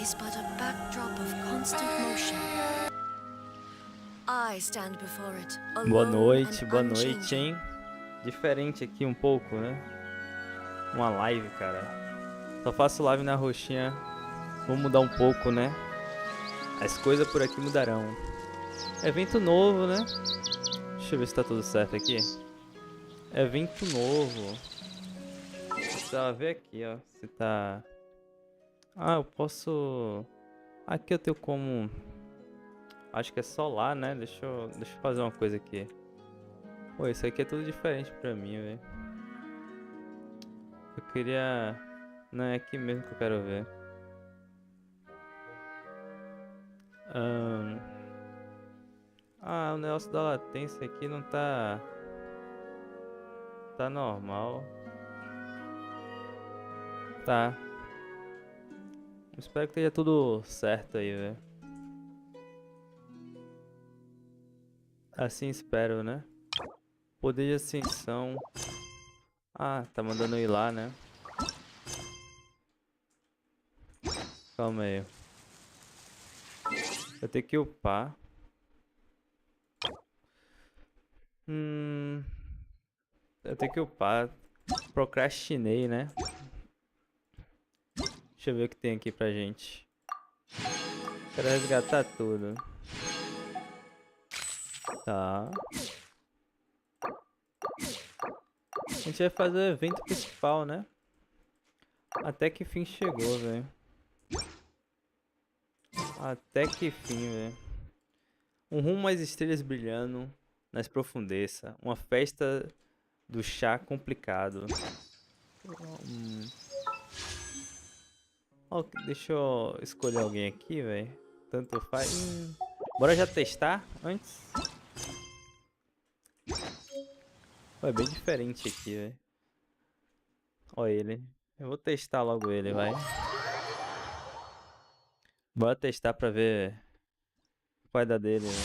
is but a backdrop of constant motion. I stand before it, Boa alone noite, and boa noite, unchanging. hein? Diferente aqui um pouco, né? Uma live, cara. Só faço live na roxinha. Vou mudar um pouco, né? As coisas por aqui mudarão. Evento novo, né? Deixa eu ver se tá tudo certo aqui. Evento novo. Precisava ver aqui, ó. Se tá... Ah, eu posso... Aqui eu tenho como... Acho que é solar, né? Deixa eu fazer uma coisa aqui. Pô, isso aqui é tudo diferente pra mim, velho. Eu queria... Não, é aqui mesmo que eu quero ver. Ah, o negócio da latência aqui não tá... Tá normal. Tá. Espero que esteja tudo certo aí, velho. Assim espero, né? Poder de ascensão. Ah, tá mandando eu ir lá, né? Calma aí. Eu tenho que upar. Eu tenho que upar. Procrastinei, né? Deixa eu ver o que tem aqui pra gente. Quero resgatar tudo. Tá. A gente vai fazer o evento principal, né? Até que fim chegou, velho. Até que fim, velho. Um rumo às estrelas brilhando nas profundezas. Uma festa do chá complicado. Oh, deixa eu escolher alguém aqui, velho. Tanto faz. Bora já testar antes? Pô, é bem diferente aqui, velho. Olha ele. Eu vou testar logo ele, vai. Bora testar pra ver o que vai dar dele, né?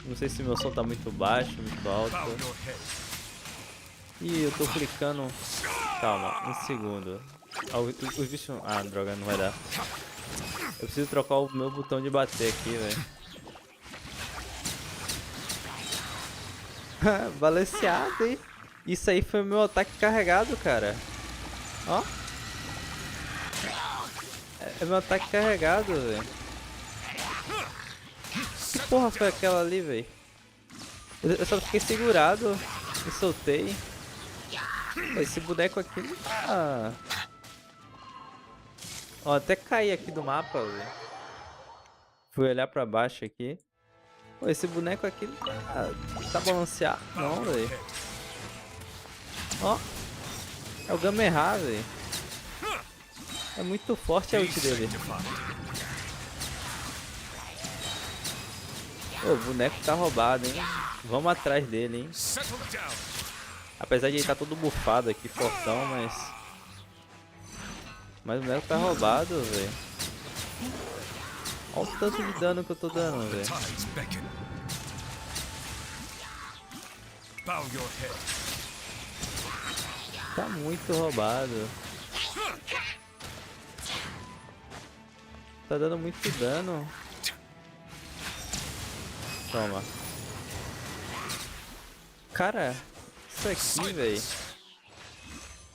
Não sei se meu som tá muito baixo, muito alto. Ih, eu tô clicando. Calma, um segundo. Os bichos... Ah, droga, não vai dar. Eu preciso trocar o meu botão de bater aqui, velho. Balanceado, hein? Isso aí foi o meu ataque carregado, cara. Ó. É meu ataque carregado, velho. Que porra foi aquela ali, velho? Eu só fiquei segurado e soltei. Esse boneco aqui não tá... Ó, até caí aqui do mapa, velho. Fui olhar pra baixo aqui. Pô, esse boneco aqui não tá balanceado não, velho. Ó. É o gama, velho. É muito forte a ult dele. Pô, o boneco tá roubado, hein. Vamos atrás dele, hein. Apesar de ele tá todo bufado aqui, fortão, mas o boneco tá roubado, velho. Olha o tanto de dano que eu tô dando, velho. Tá muito roubado. Tá dando muito dano. Toma. Cara, isso aqui, velho.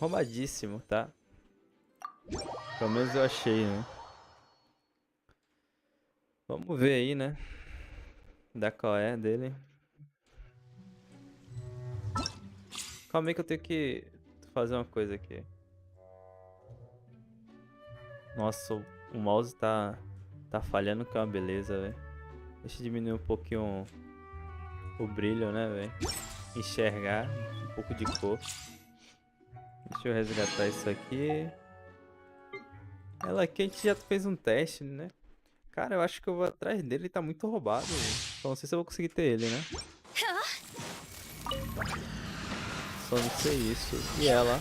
Roubadíssimo, tá? Pelo menos eu achei, né? Vamos ver aí, né? Da Coalla dele. Calma aí que eu tenho que fazer uma coisa aqui. Nossa, o mouse tá falhando, que é uma beleza, velho. Deixa eu diminuir um pouquinho o brilho, né, velho? Enxergar um pouco de cor. Deixa eu resgatar isso aqui. Ela aqui a gente já fez um teste, né? Cara, eu acho que eu vou atrás dele, ele tá muito roubado. Só não sei se eu vou conseguir ter ele, né? Só não sei isso. E ela?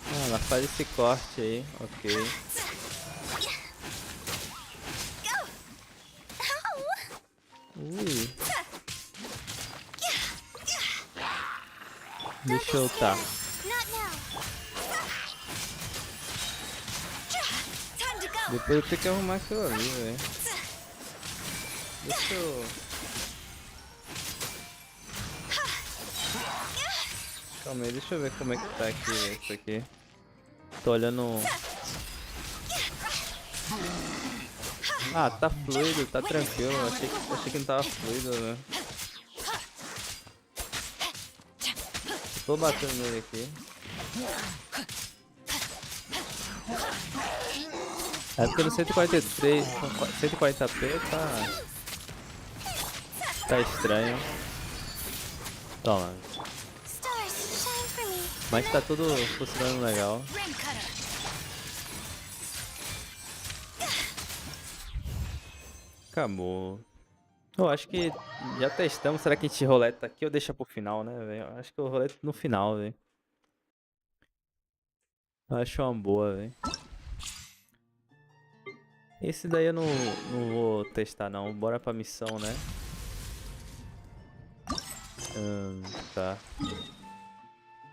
Ah, ela faz esse corte aí, ok. Ui. Deixa eu tá. Depois eu tenho que arrumar aquilo ali, velho. Deixa eu... Calma aí, deixa eu ver como é que tá aqui, véio, isso aqui. Tô olhando Ah, tá fluido, tá tranquilo. Achei que não tava fluido, né? Tô batendo nele aqui. É porque no 143, 140p tá estranho. Toma. Mas tá tudo funcionando legal. Acabou. Eu acho que já testamos. Será que a gente roleta aqui ou deixa pro final, né, velho? Acho que eu roleto no final, velho. Acho uma boa, velho. Esse daí eu não vou testar, não. Bora pra missão, né? Tá.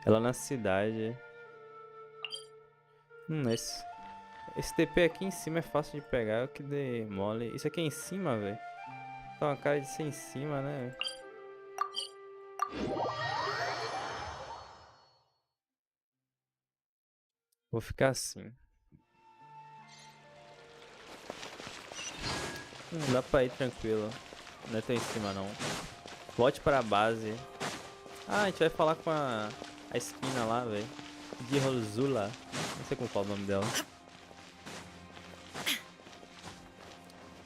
Ela na cidade. Esse TP aqui em cima é fácil de pegar. Que dê mole. Isso aqui é em cima, velho. Tá uma cara de ser em cima, né? Vou ficar assim. Dá pra ir tranquilo. Não é tão em cima, não. Volte para a base. Ah, a gente vai falar com a esquina lá, velho. De Rosula. Não sei como fala o nome dela.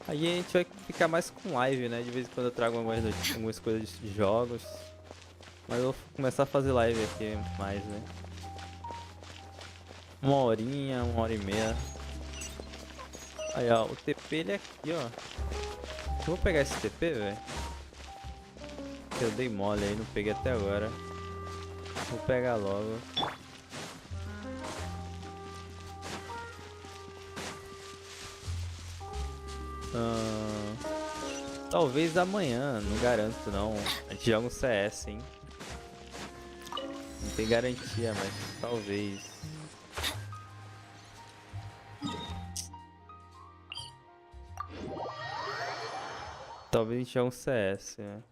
Aí a gente vai ficar mais com live, né? De vez em quando eu trago algumas coisas de jogos. Mas eu vou começar a fazer live aqui mais, né? Uma horinha, 1h30. Aí, ó. O TP ele é aqui, ó. Eu vou pegar esse TP, velho. Eu dei mole aí, não peguei até agora. Vou pegar logo. Talvez amanhã, não garanto não. A gente joga um CS, hein? Não tem garantia, mas talvez. Talvez a gente jogue um CS, né?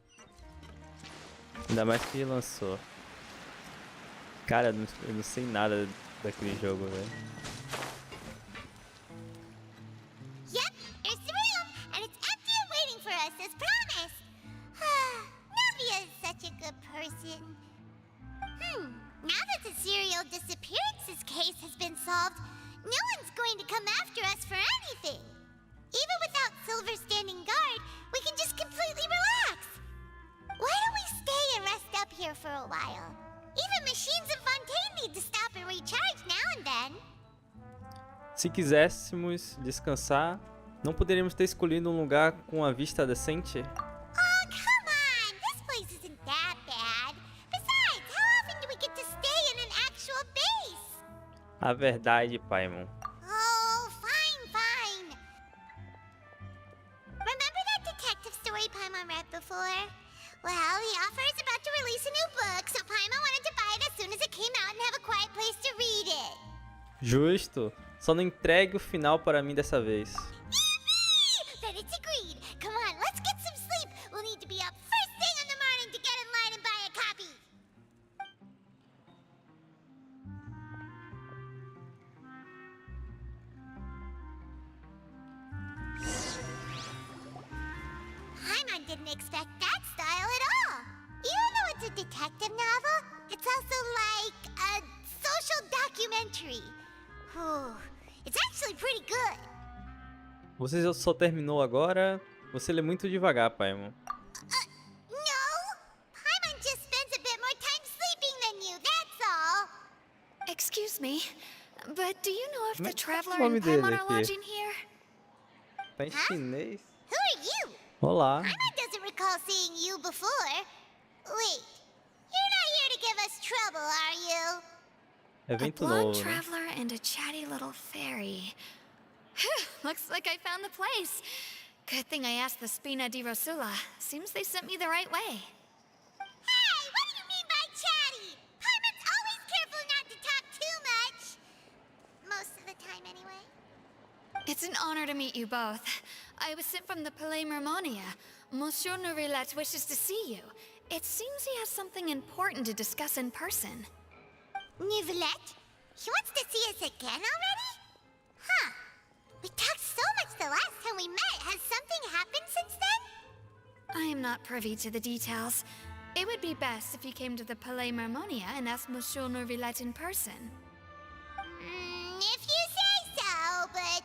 Ainda mais que ele lançou. Cara, eu não sei nada daquele jogo, velho. Yep, here's the room, and it's empty and waiting for us as promised. Navia is such a good person. Now that the serial disappearances case has been solved, no one's going to come after us for anything. Even without Silver standing guard, we can just completely relax. Why don't we stay and rest up here for a while? Even machines in Fontaine need to stop and recharge now and then. Se quiséssemos descansar, não poderíamos ter escolhido um lugar com a vista decente? Oh, come on! This place isn't that bad. Besides, how often do we get to stay in an actual base? A verdade, Paimon. Oh, fine. Remember that detective story Paimon read before? Well, the author is about to release a new book, so Paimon wanted to buy it as soon as it came out and have a quiet place to read it. Justo. Só não entregue o final para mim dessa vez. Yippee! Then it's agreed. Come on, let's get some sleep. We'll need to be up first thing in the morning to get in line and buy a copy. Paimon didn't expect that style at all. Even though it's a detective novel, it's also like a social documentary. Whew. It's actually pretty good. Você só terminou agora? Você lê muito devagar, Paimon. No! Paimon just spends a bit more time sleeping than you, that's all. Excuse me, but do you know if Como é the que traveler é o nome and Paimon dele are aqui? lodging here? Tá em chinês? Who are you? Olá. Paimon doesn't recall seeing you before. Wait, you're not here to give us trouble, are you? A Evento blonde novo, né? traveler and a chatty little fairy. Phew, looks like I found the place. Good thing I asked the Spina di Rosula. Seems they sent me the right way. Hey, what do you mean by chatty? Paimon's always careful not to talk too much. Most of the time, anyway. It's an honor to meet you both. I was sent from the Palais Mermonia. Monsieur Nourilat wishes to see you. It seems he has something important to discuss in person. Nivelette? He wants to see us again already? Huh. We talked the last time we met. Has something happened since then? I am not privy to the details. It would be best if you came to the Palais Marmonia and asked Monsieur Neuvillette in person. If you say so, but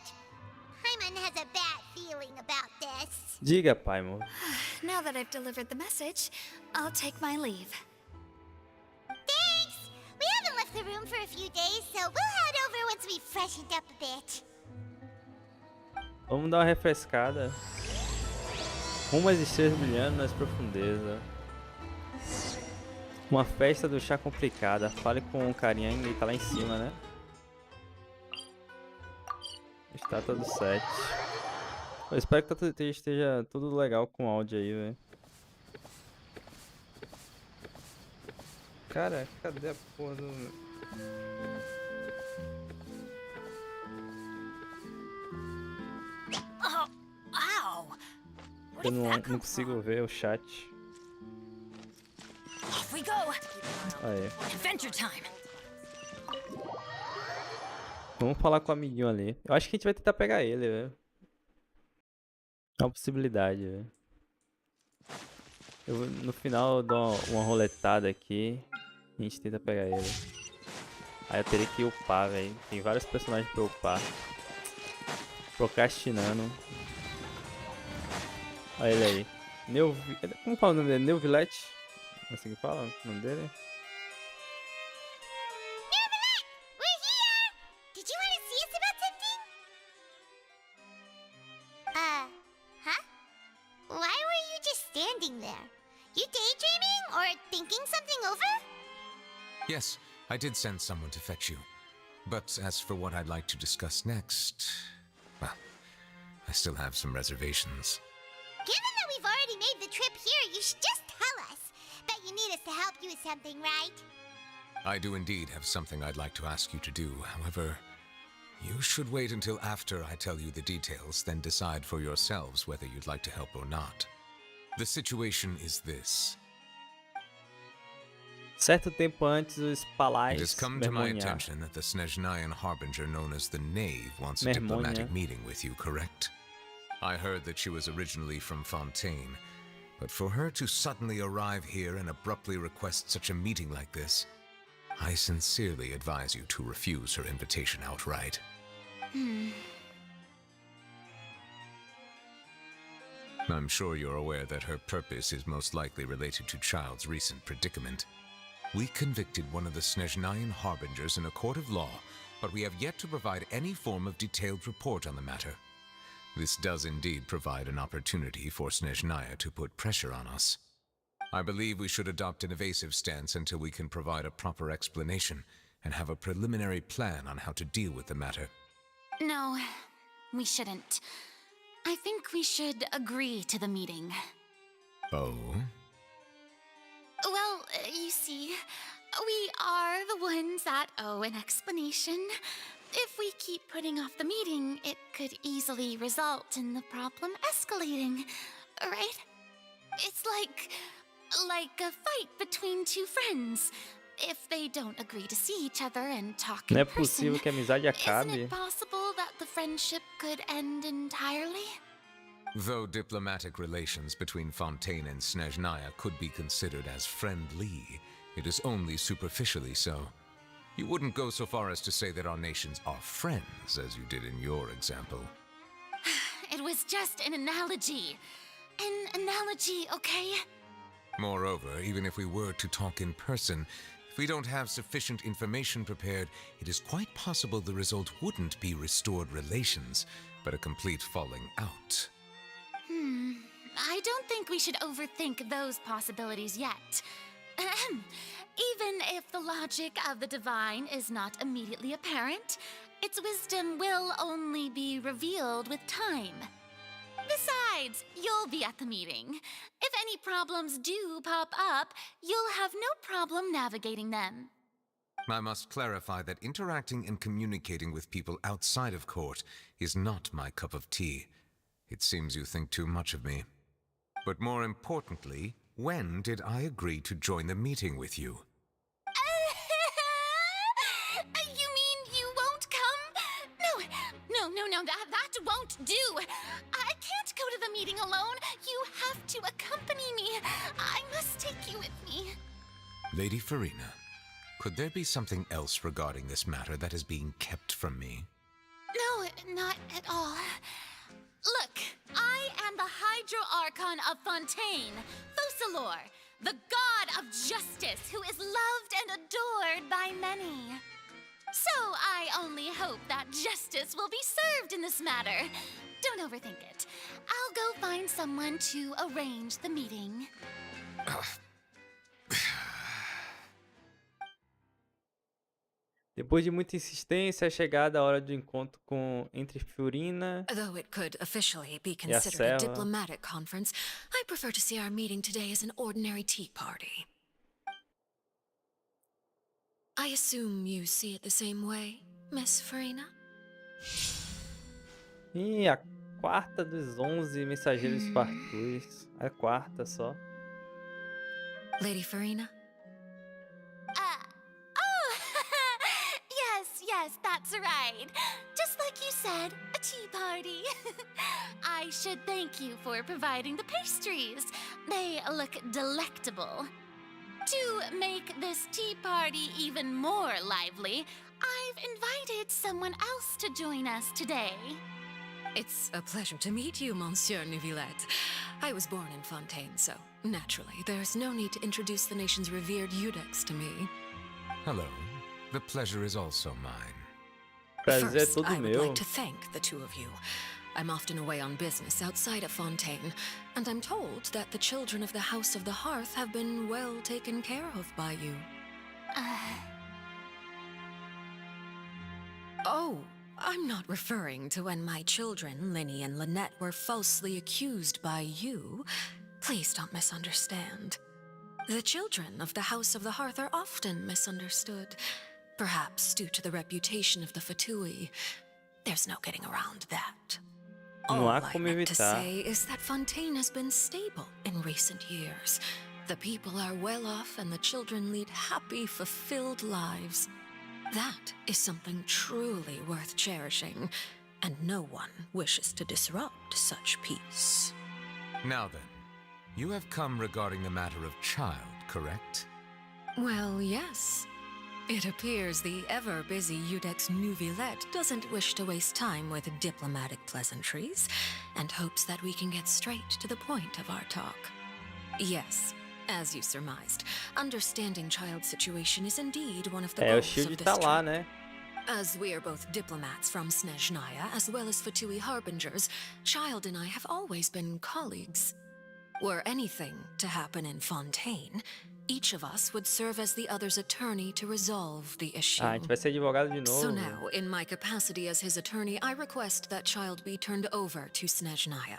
Paimon has a bad feeling about this. Diga, Paimon. Now that I've delivered the message, I'll take my leave. Thanks! We haven't left the room for a few days, so we'll head over once we've freshened up a bit. Vamos dar uma refrescada. Rumo às estrelas brilhando nas profundezas. Uma festa do chá complicada. Fale com o carinha que tá lá em cima, né? Estátua do Sete. Eu espero que esteja tudo legal com o áudio aí, velho. Cara, cadê a porra do... Eu não consigo ver o chat. Off we go. Aí. Adventure time. Vamos falar com o amiguinho ali. Eu acho que a gente vai tentar pegar ele, velho. É uma possibilidade, velho. No final eu dou uma roletada aqui e a gente tenta pegar ele. Aí eu teria que upar, velho. Tem vários personagens pra upar. Procrastinando. Olha ele aí. Como fala o nome dele? Neuvillette? É assim que fala o nome dele? Neuvillette! We're here! Did you want to see us about something? Huh? Why were you just standing there? You daydreaming or thinking something over? Yes, I did send someone to fetch you. But as for what I'd like to discuss next, well, I still have some reservations. Given that we've already made the trip here, you should just tell us. Bet you need us to help you with something, right? I do indeed have something I'd like to ask you to do. However, you should wait until after I tell you the details, then decide for yourselves whether you'd like to help or not. The situation is this. Certo tempo antes, os It palais has come to my attention that the Snezhnayan harbinger known as the Knave wants a diplomatic meeting with you, correct? I heard that she was originally from Fontaine, but for her to suddenly arrive here and abruptly request such a meeting like this, I sincerely advise you to refuse her invitation outright. I'm sure you're aware that her purpose is most likely related to Child's recent predicament. We convicted one of the Snezhnayan harbingers in a court of law, but we have yet to provide any form of detailed report on the matter. This does indeed provide an opportunity for Snezhnaya to put pressure on us. I believe we should adopt an evasive stance until we can provide a proper explanation and have a preliminary plan on how to deal with the matter. No, we shouldn't. I think we should agree to the meeting. Oh? Well, you see, we are the ones that owe an explanation. If we keep putting off the meeting, it could easily result in the problem escalating, right? It's like a fight between two friends. If they don't agree to see each other and talk in Não é person, possível que a amizade isn't acabe. it possible that the friendship could end entirely? Though diplomatic relations between Fontaine and Snezhnaya could be considered as friendly, it is only superficially so. You wouldn't go so far as to say that our nations are friends, as you did in your example. It was just an analogy. An analogy, okay? Moreover, even if we were to talk in person, if we don't have sufficient information prepared, it is quite possible the result wouldn't be restored relations, but a complete falling out. I don't think we should overthink those possibilities yet. Even if the logic of the divine is not immediately apparent, its wisdom will only be revealed with time. Besides, you'll be at the meeting. If any problems do pop up, you'll have no problem navigating them. I must clarify that interacting and communicating with people outside of court is not my cup of tea. It seems you think too much of me. But more importantly, when did I agree to join the meeting with you? You mean you won't come? No, no, that won't do. I can't go to the meeting alone. You have to accompany me. I must take you with me. Lady Farina, could there be something else regarding this matter that is being kept from me? No, not at all. Look, I am the Hydro-Archon of Fontaine, Focalor, the god of justice who is loved and adored by many. So I only hope that justice will be served in this matter. Don't overthink it. I'll go find someone to arrange the meeting. Depois de muita insistência, é chegada a hora do encontro entre Fiorina Though it could officially be e a considered a Serva. diplomatic conference, I prefer to see our meeting today as an ordinary tea party. I assume you see it the same way, Miss Farina? E a quarta dos 11 mensageiros fartus. A quarta só. Lady Farina? Oh, yes, that's right. Just like you said, a tea party. I should thank you for providing the pastries. They look delectable. To make this tea party even more lively, I've invited someone else to join us today. It's a pleasure to meet you, Monsieur Neuvillette. I was born in Fontaine, so naturally, there's no need to introduce the nation's revered Eudex to me. Hello. The pleasure is also mine. Prazer é First, todo I would meu. like to thank the two of you. I'm often away on business outside of Fontaine, and I'm told that the children of the House of the Hearth have been well taken care of by you. Oh, I'm not referring to when my children, Linny and Lynette, were falsely accused by you. Please don't misunderstand. The children of the House of the Hearth are often misunderstood, perhaps due to the reputation of the Fatui. There's no getting around that. Não All há I como meant to evitar. say is that Fontaine has been stable in recent years. The people are well off and the children lead happy, fulfilled lives. That is something truly worth cherishing, and no one wishes to disrupt such peace. Now then, you have come regarding the matter of child, correct? Well, yes. It appears the ever-busy Eudex Neuvillette doesn't wish to waste time with diplomatic pleasantries, and hopes that we can get straight to the point of our talk. Yes, as you surmised, understanding child's situation is indeed one of the É, o goals Shield of this tá lá, trip. né? As we are both diplomats from Snezhnaya, as well as Fatui harbingers, Child and I have always been colleagues. Were anything to happen in Fontaine, each of us would serve as the other's attorney to resolve the issue. Ah, a gente vai ser advogado de So novo. now, in my capacity as his attorney, I request that Child be turned over to Snezhnaya.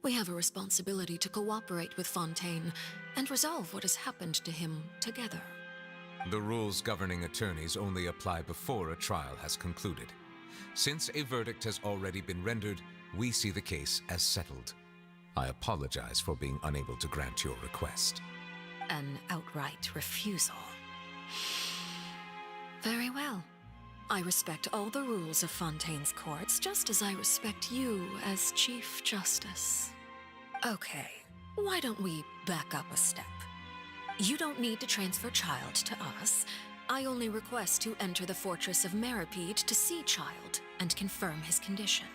We have a responsibility to cooperate with Fontaine and resolve what has happened to him together. The rules governing attorneys only apply before a trial has concluded. Since a verdict has already been rendered, we see the case as settled. I apologize for being unable to grant your request. An outright refusal. Very well. I respect all the rules of Fontaine's courts, just as I respect you as Chief Justice. Okay, why don't we back up a step? You don't need to transfer Child to us. I only request to enter the fortress of Meripede to see Child and confirm his condition.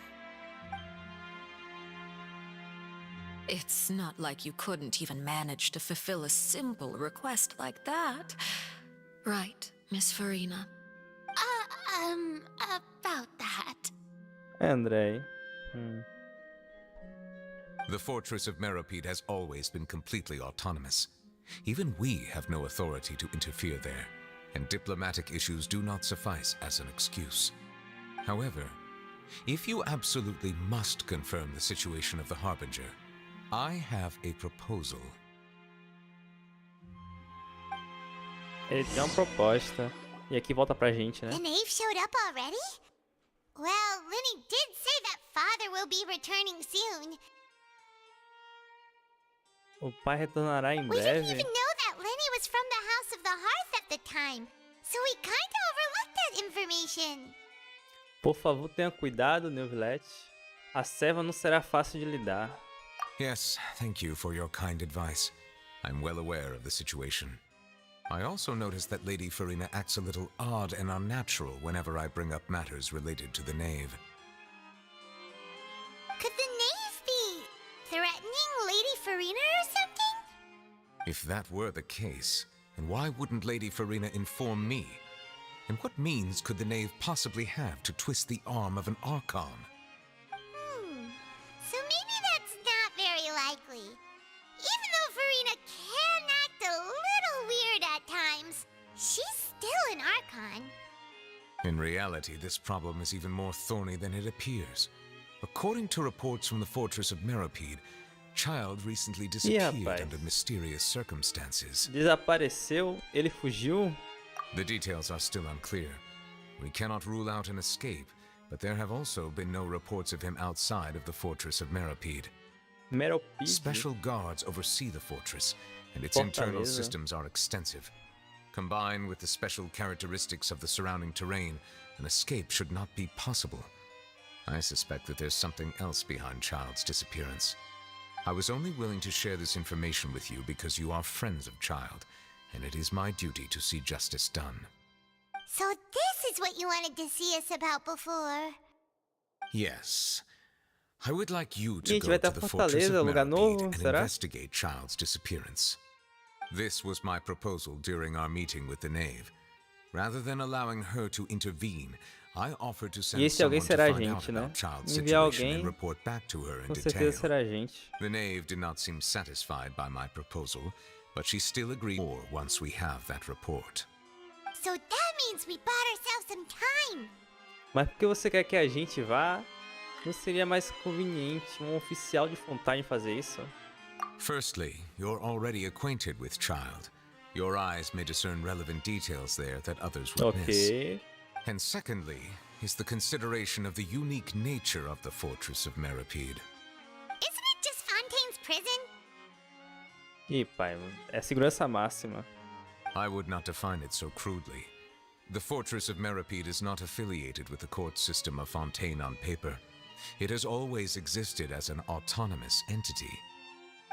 It's not like you couldn't even manage to fulfill a simple request like that. Right, Miss Farina? About that. É, Andrei. The fortress of Meripede has always been completely autonomous. Even we have no authority to interfere there, and diplomatic issues do not suffice as an excuse. However, if you absolutely must confirm the situation of the Harbinger, I have a proposal. Ele tem uma proposta. E aqui volta pra gente, né? The knave showed up already? Well, Linny did say that father will be returning soon. O pai retornará em We didn't breve. even know that Linny was from the House of the Hearth at the time, so we kinda overlooked that information. Por favor, tenha cuidado, Neuvillette. A serva não será fácil de lidar. Yes, thank you for your kind advice. I'm well aware of the situation. I also noticed that Lady Farina acts a little odd and unnatural whenever I bring up matters related to the Knave. Could the Knave be threatening Lady Farina or something? If that were the case, then why wouldn't Lady Farina inform me? And what means could the Knave possibly have to twist the arm of an Archon? So maybe that's not very likely. Even though Farina can act a little weird at times, she's still an Archon. In reality, this problem is even more thorny than it appears. According to reports from the fortress of Meropide, Child recently disappeared rapaz. under mysterious circumstances. Desapareceu? Ele fugiu? The details are still unclear. We cannot rule out an escape, but there have also been no reports of him outside of the fortress of Meropide. Meropide? Special guards oversee the fortress, and its internal Fortaleza. systems are extensive. Combined with the special characteristics of the surrounding terrain, an escape should not be possible. I suspect that there's something else behind Child's disappearance. I was only willing to share this information with you because you are friends of Child, and it is my duty to see justice done. So this is what you wanted to see us about before. Yes. I would like you to Gente, go vai to ter the fortress Fortaleza, of lugar Meropide novo, and será? investigate Child's disappearance. This was my proposal during our meeting with the Knave. Rather than allowing her to intervene, I offered to send E esse alguém someone to será a find out gente, né? about Child's Enviar situation alguém, and report back to her in com detail. certeza será a gente. The Knave did not seem satisfied by my proposal, but she still agreed more once we have that report. So that means we bought ourselves some time. Mas por que você quer que a gente vá? Não seria mais conveniente um oficial de Fontaine fazer isso? Firstly, you're already acquainted with Child. Your eyes may discern relevant details there that others would miss. Ok. And secondly, is the consideration of the unique nature of the fortress of Meropide. Isn't it just Fontaine's prison? Ih, pai, é segurança máxima. I would not define it so crudely. The fortress of Meropide is not affiliated with the court system of Fontaine on paper. It has always existed as an autonomous entity.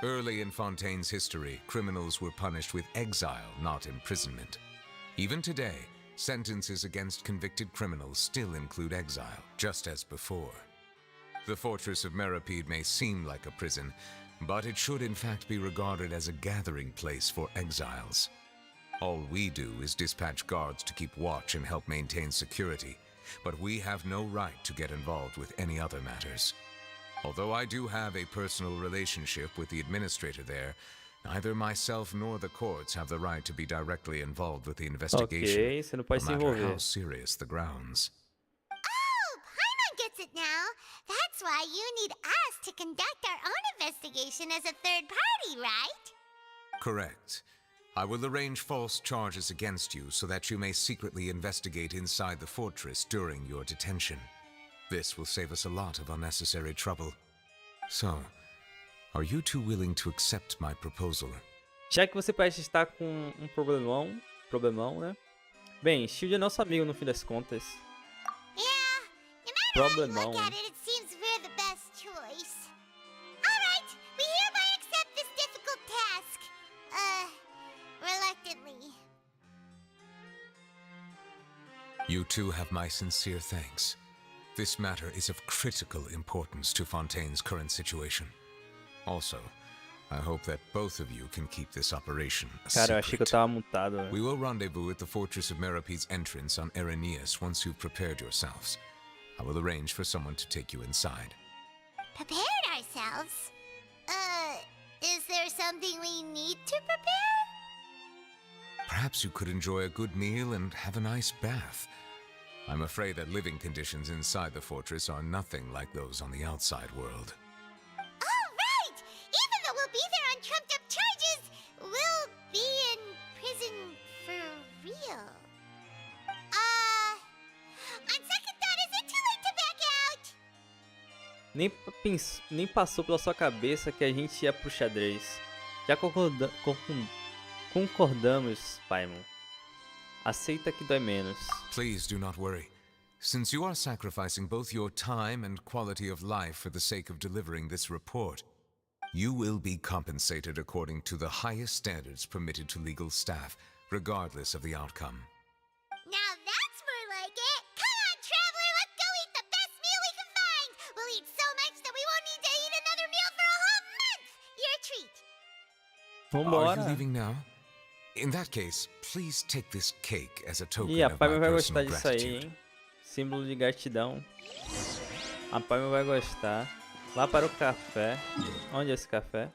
Early in Fontaine's history, criminals were punished with exile, not imprisonment. Even today, sentences against convicted criminals still include exile, just as before. The fortress of Meropide may seem like a prison, but it should in fact be regarded as a gathering place for exiles. All we do is dispatch guards to keep watch and help maintain security, but we have no right to get involved with any other matters. Although I do have a personal relationship with the administrator there, neither myself nor the courts have the right to be directly involved with the investigation, Ok, você não pode no se matter how envolver. serious the grounds. Oh, Paimon gets it now. That's why you need us to conduct our own investigation as a third party, right? Correct. I will arrange false charges against you so that you may secretly investigate inside the fortress during your detention. This will save us a lot of unnecessary trouble. So, are you two willing to accept my proposal? Já que você parece estar com um problemão, né? Bem, Shield é nosso amigo no fim das contas. Yeah, no matter how you Problemão. look at it, it seems we're the best choice. Alright, we hereby accept this difficult task. Reluctantly. You two have my sincere thanks. This matter is of critical importance to Fontaine's current situation. Also, I hope that both of you can keep this operation a Cara, eu achei que eu secret. tava mutado. We will rendezvous at the fortress of Meropide's entrance on Erenius once you've prepared yourselves. I will arrange for someone to take you inside. Prepared ourselves? Is there something we need to prepare? Perhaps you could enjoy a good meal and have a nice bath. I'm afraid that living conditions inside the fortress are nothing like those on the outside world. Oh, right! Even though we'll be there on trumped-up charges, we'll be in prison for real. On second thought, is it too late to back out? Nem passou pela sua cabeça que a gente ia pro xadrez. Já concordamos, Paimon. Aceita que dói menos. Please do not worry. Since you are sacrificing both your time and quality of life for the sake of delivering this report, you will be compensated according to the highest standards permitted to legal staff, regardless of the outcome. Now that's more like it. Come on, traveler, let's go eat the best meal we can find. We'll eat so much that we won't need to eat another meal for a whole month. Your treat. Are you Vambora. leaving now? In that case, please take this cake as a token Ih, a of pai my vai personal gostar disso aí, gratitude. hein? Símbolo de gratidão. A pai vai gostar. Lá para o café. Onde é esse café?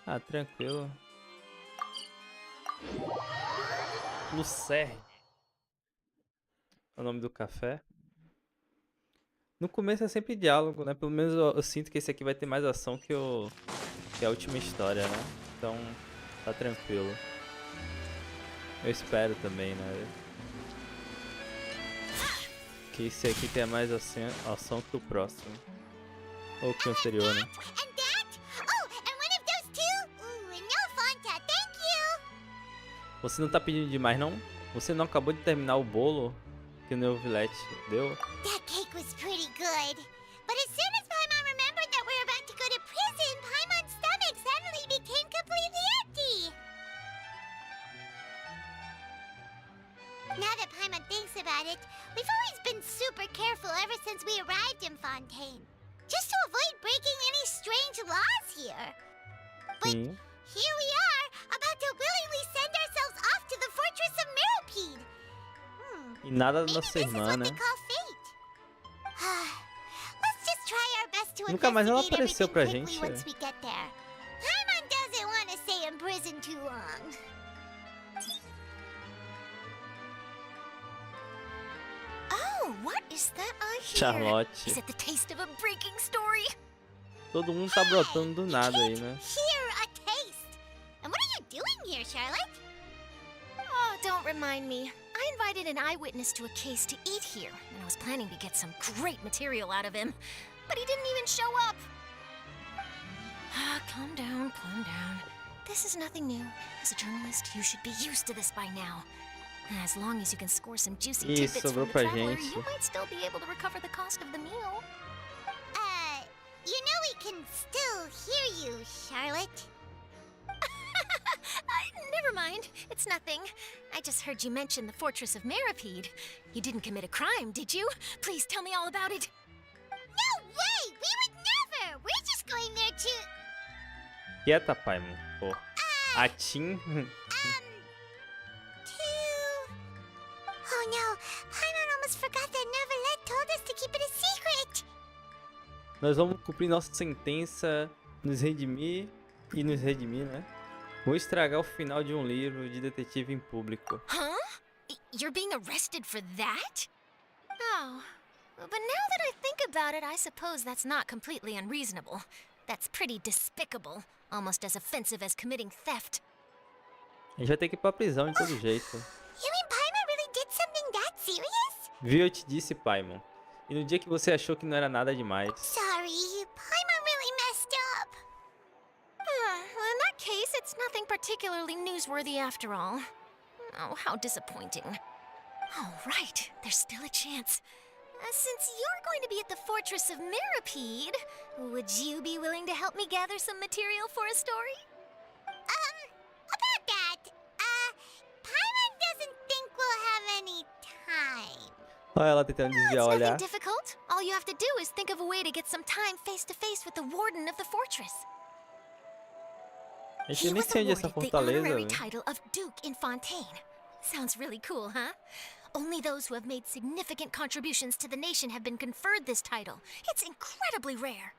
Ah, tranquilo. Lucerne. É o nome do café. No começo é sempre diálogo, né? Pelo menos eu sinto que esse aqui vai ter mais ação que a última história, né? Então, tá tranquilo. Eu espero também, né? Que esse aqui tenha mais ação que o próximo. Ou que o anterior, né? And that? Oh, and one of those two? Ooh, and no Fanta, thank you. Você não tá pedindo demais, não? Você não acabou de terminar o bolo que o Neuvillette deu? That cake was pretty good. But as soon as Paimon remembered that we were about to go to prison, Paimon's stomach suddenly became completely empty. Now that Paimon thinks about it, we've always been super careful ever since we arrived in Fontaine. Just to avoid breaking any strange laws here. But Sim. here we are, about to willingly send ourselves off to the Fortress of Meropide. E nada da Maybe nossa this is irmã, what né? they call fate. Let's just try our best to Nunca mais ela investigate apareceu everything pra quickly gente. once we get there. Paimon doesn't want to stay in prison too long. Oh, what is that I hear? Charlotte. Is it the taste of a breaking story? Todo mundo tá brotando do You nada aí, can't né? hear a taste. And what are you doing here, Charlotte? Oh, don't remind me. I invited an eyewitness to a case to eat here, and I was planning to get some great material out of him. But he didn't even show up. Calm down, calm down. This is nothing new. As a journalist, you should be used to this by now. As long as you can score some juicy Ih, tidbits sobrou from the pra traveler, gente. you might still be able to recover the cost of the meal. You know we can still hear you, Charlotte. Never mind. It's nothing. I just heard you mention the Fortress of Meropide. You didn't commit a crime, did you? Please tell me all about it. No way! We would never! We're just going there to... Quieta, Paimon. Pô. A Tim. Oh no, Paimon almost forgot that Neuvillette told us to keep it a secret! Nós vamos cumprir nossa sentença, nos redimir, né? Vou estragar o final de um livro de detetive em público. Huh? You're being arrested for that? Oh. But now that I think about it, I suppose that's not completely unreasonable. That's pretty despicable. Almost as offensive as committing theft. A gente vai ter que ir pra prisão de todo jeito. You mean Paimon really did something that serious? Viu, eu te disse, Paimon. E no dia que você achou que não era nada demais. Sorry, Paimon really messed up. Well, in that case, it's nothing particularly newsworthy after all. Oh, how disappointing. All right, there's still a chance. Since you're going to be at the Fortress of Meropide, would you be willing to help me gather some material for a story? About that, Paimon doesn't think we'll have any time. Olha ela tentando desviar o It's olhar. nothing difficult. All you have to do is think of a way to get some time face to face with the warden of the fortress. A gente He nem was sei onde é essa awarded the fortaleza, honorary né? title of Duke in Fontaine. Sounds really cool, huh? Only those who have made significant contributions to the nation have been conferred this title. It's incredibly rare.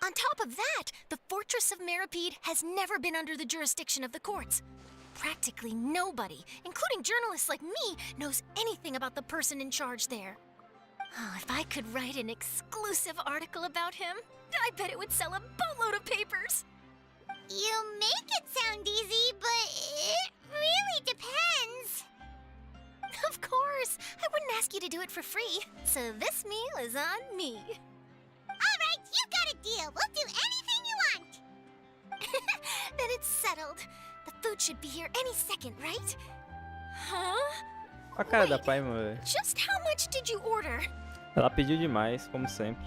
On top of that, the Fortress of Meropide has never been under the jurisdiction of the courts. Practically nobody, including journalists like me, knows anything about the person in charge there. Oh, if I could write an exclusive article about him, I bet it would sell a boatload of papers. You make it sound easy, but it really depends. Of course, I wouldn't ask you to do it for free, so this meal is on me. All right, you got a deal. We'll do anything you want. Then it's settled. The food should be here any second, right? Huh? A cara da Paimon, velho. Just how much did you order? Ela pediu demais, como sempre.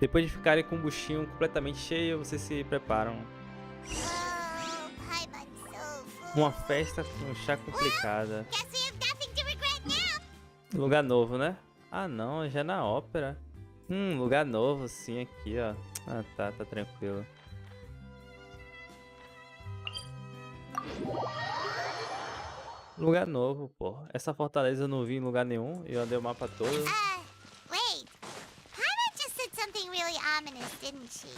Depois de ficarem com o buchinho completamente cheio, vocês se preparam. Oh, Paimon's so full. Uma festa com chá complicada. Guess we have nothing to regret now. Lugar novo, né? Ah não, já é na ópera. Lugar novo, sim, aqui, ó. Ah, tá tranquilo. Lugar novo, pô. Essa fortaleza eu não vi em lugar nenhum. Eu andei o mapa todo. Wait. Paimon just said something really ominous, didn't she?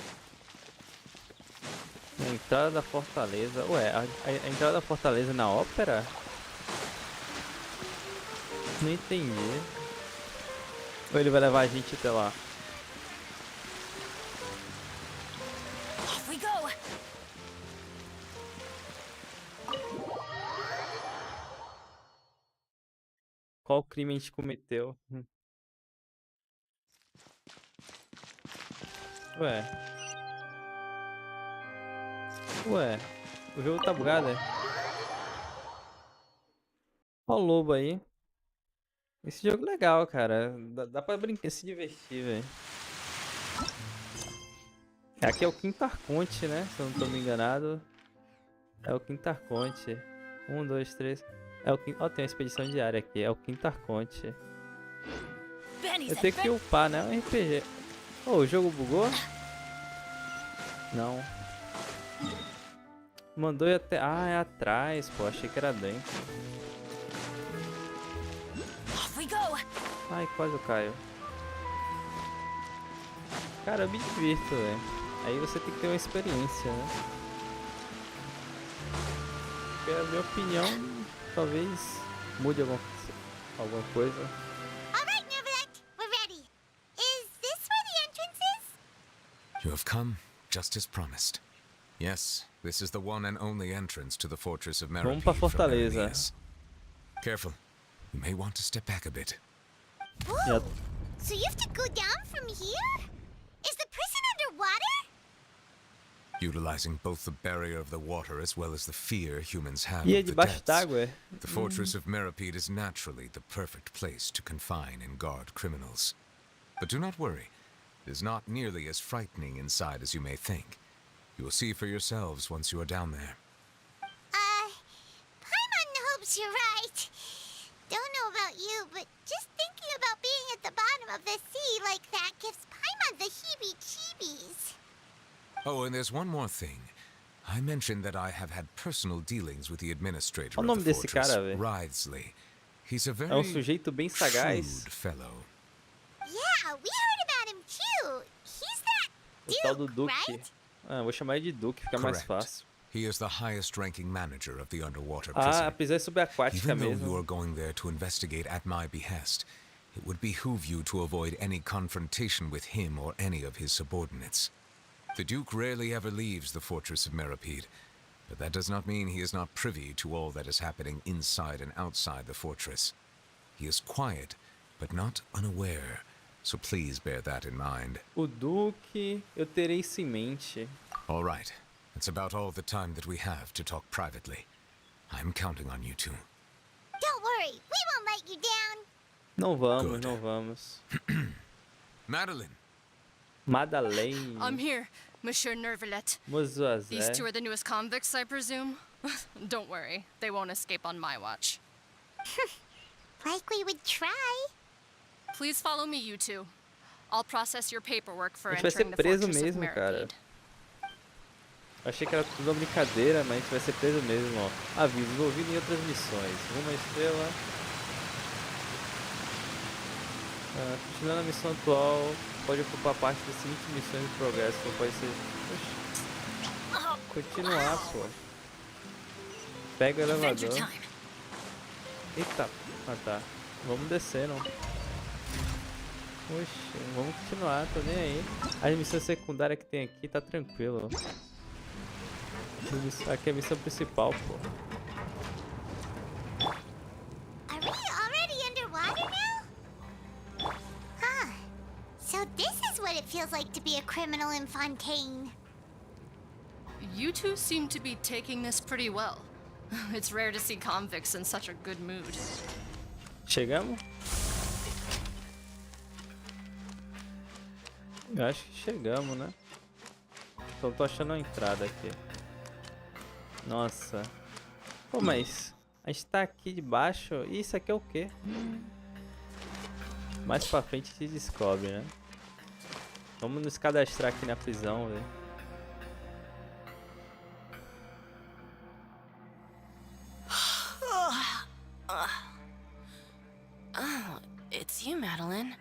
A entrada da fortaleza. Ué, a entrada da fortaleza é na ópera? Não entendi. Ou ele vai levar a gente até lá? Off we go. Qual crime a gente cometeu? Ué, o jogo tá bugado, é? Olha o lobo aí. Esse jogo é legal, cara. Dá pra brincar, se divertir, velho. Aqui é o quinto arconte, né? Se eu não tô me enganado. É o quinto arconte. 1, 2, 3. É o quinto. Ó, tem uma expedição diária aqui. É o quinto arconte. Eu tenho que upar, né? Um RPG. Oh, o jogo bugou? Não. Mandou ir até... Ah, é atrás, pô. Achei que era dentro. Off we go. Ai, quase eu caio. Cara, eu me divirto, velho. Aí você tem que ter uma experiência, né? Porque a minha opinião, talvez mude alguma coisa. Alright, Neverland, we're ready. Is this where the entrance is? You have come, just as promised. Yes, this is the one and only entrance to the fortress of Vamos pra Meripede from Fortaleza. Eremias. Careful, you may want to step back a bit. Whoa! So you have to go down from here? Is the prison underwater? Utilizing both the barrier of the water as well as the fear humans have E é of the debaixo depths, d'água, é? the fortress of Meripede is naturally the perfect place to confine and guard criminals. But do not worry, it is not nearly as frightening inside as you may think. You will see for yourselves once you are down there. Paimon hopes you're right. Don't know about you, but just thinking about being at the bottom of the sea like that gives Paimon the heebie-jeebies. Oh, and there's one more thing. I mentioned that I have had personal dealings with the administrator Qual o of nome the desse fortress, cara, velho? Wriothesley. He's a very É um sujeito bem sagaz. shrewd fellow. Yeah, we heard about him too. He's that O tal do Duke, Duque. right? Ah, vou chamar ele de Duque, fica mais Correct. fácil. He is the highest ranking manager of the underwater Ah, a prison. prisão é subaquática Even though you mesmo. are going there to investigate at my behest, it would behoove you to avoid any confrontation with him or any of his subordinates. The Duke rarely ever leaves the fortress of Meripede, but that does not mean he is not privy to all that is happening inside and outside the fortress. He is quiet, but not unaware, so please bear that in mind. O Duque, eu terei isso em mente. All right, that's about all the time that we have to talk privately. I'm counting on you two. Don't worry, we won't let you down. Não vamos, Good. não vamos. Madeline! Madeleine. I'm here, Monsieur Nervalet. These two Mozoazé. are the newest convicts, I presume? Don't worry, they won't escape on my watch. Like we would try. Please follow me, you two. I'll process your paperwork for A gente vai ser entering the preso fortress of mesmo, cara. Meripede. Achei que era tudo uma brincadeira, mas a gente vai ser preso mesmo, ó. Aviso, envolvido em outras missões. Rumo à estrela. Continuando a missão atual, pode ocupar parte das seguintes missões de progresso, ou pode ser... Oxi. Continuar, pô. Pega o Adventure elevador. time. Eita, ah tá. Vamos descer, não. Oxi, vamos continuar, tô nem aí. A missão secundária que tem aqui tá tranquilo. Aqui é a missão principal, pô. Are we already underwater now? Huh. So this is what it feels like to be a criminal in Fontaine. You two seem to be taking this pretty well. It's rare to see convicts in such a good mood. Chegamos? Eu acho que chegamos, né? Só tô achando a entrada aqui. Nossa. Pô, mas a gente tá aqui debaixo e isso aqui é o quê? Mais pra frente a gente descobre, né? Vamos nos cadastrar aqui na prisão, velho. Oh, it's you, Madeline.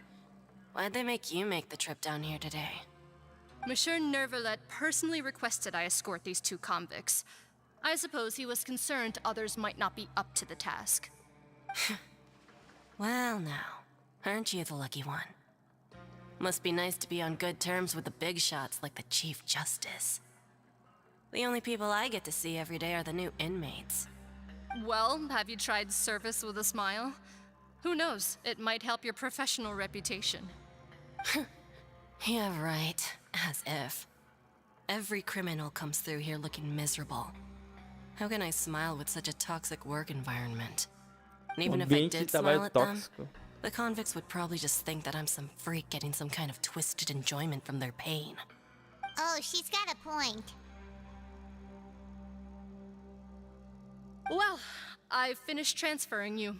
Why'd they make you make the trip down here today? Monsieur Nervalet personally requested I escort these two convicts. I suppose he was concerned others might not be up to the task. Well, now, aren't you the lucky one? Must be nice to be on good terms with the big shots like the Chief Justice. The only people I get to see every day are the new inmates. Well, have you tried service with a smile? Who knows, it might help your professional reputation. Yeah, right. As if. Every criminal comes through here looking miserable. How can I smile with such a toxic work environment? And even if I Ambiente de did trabalho smile at them, tóxico. the convicts would probably just think that I'm some freak getting some kind of twisted enjoyment from their pain. Oh, she's got a point. Well, I've finished transferring you.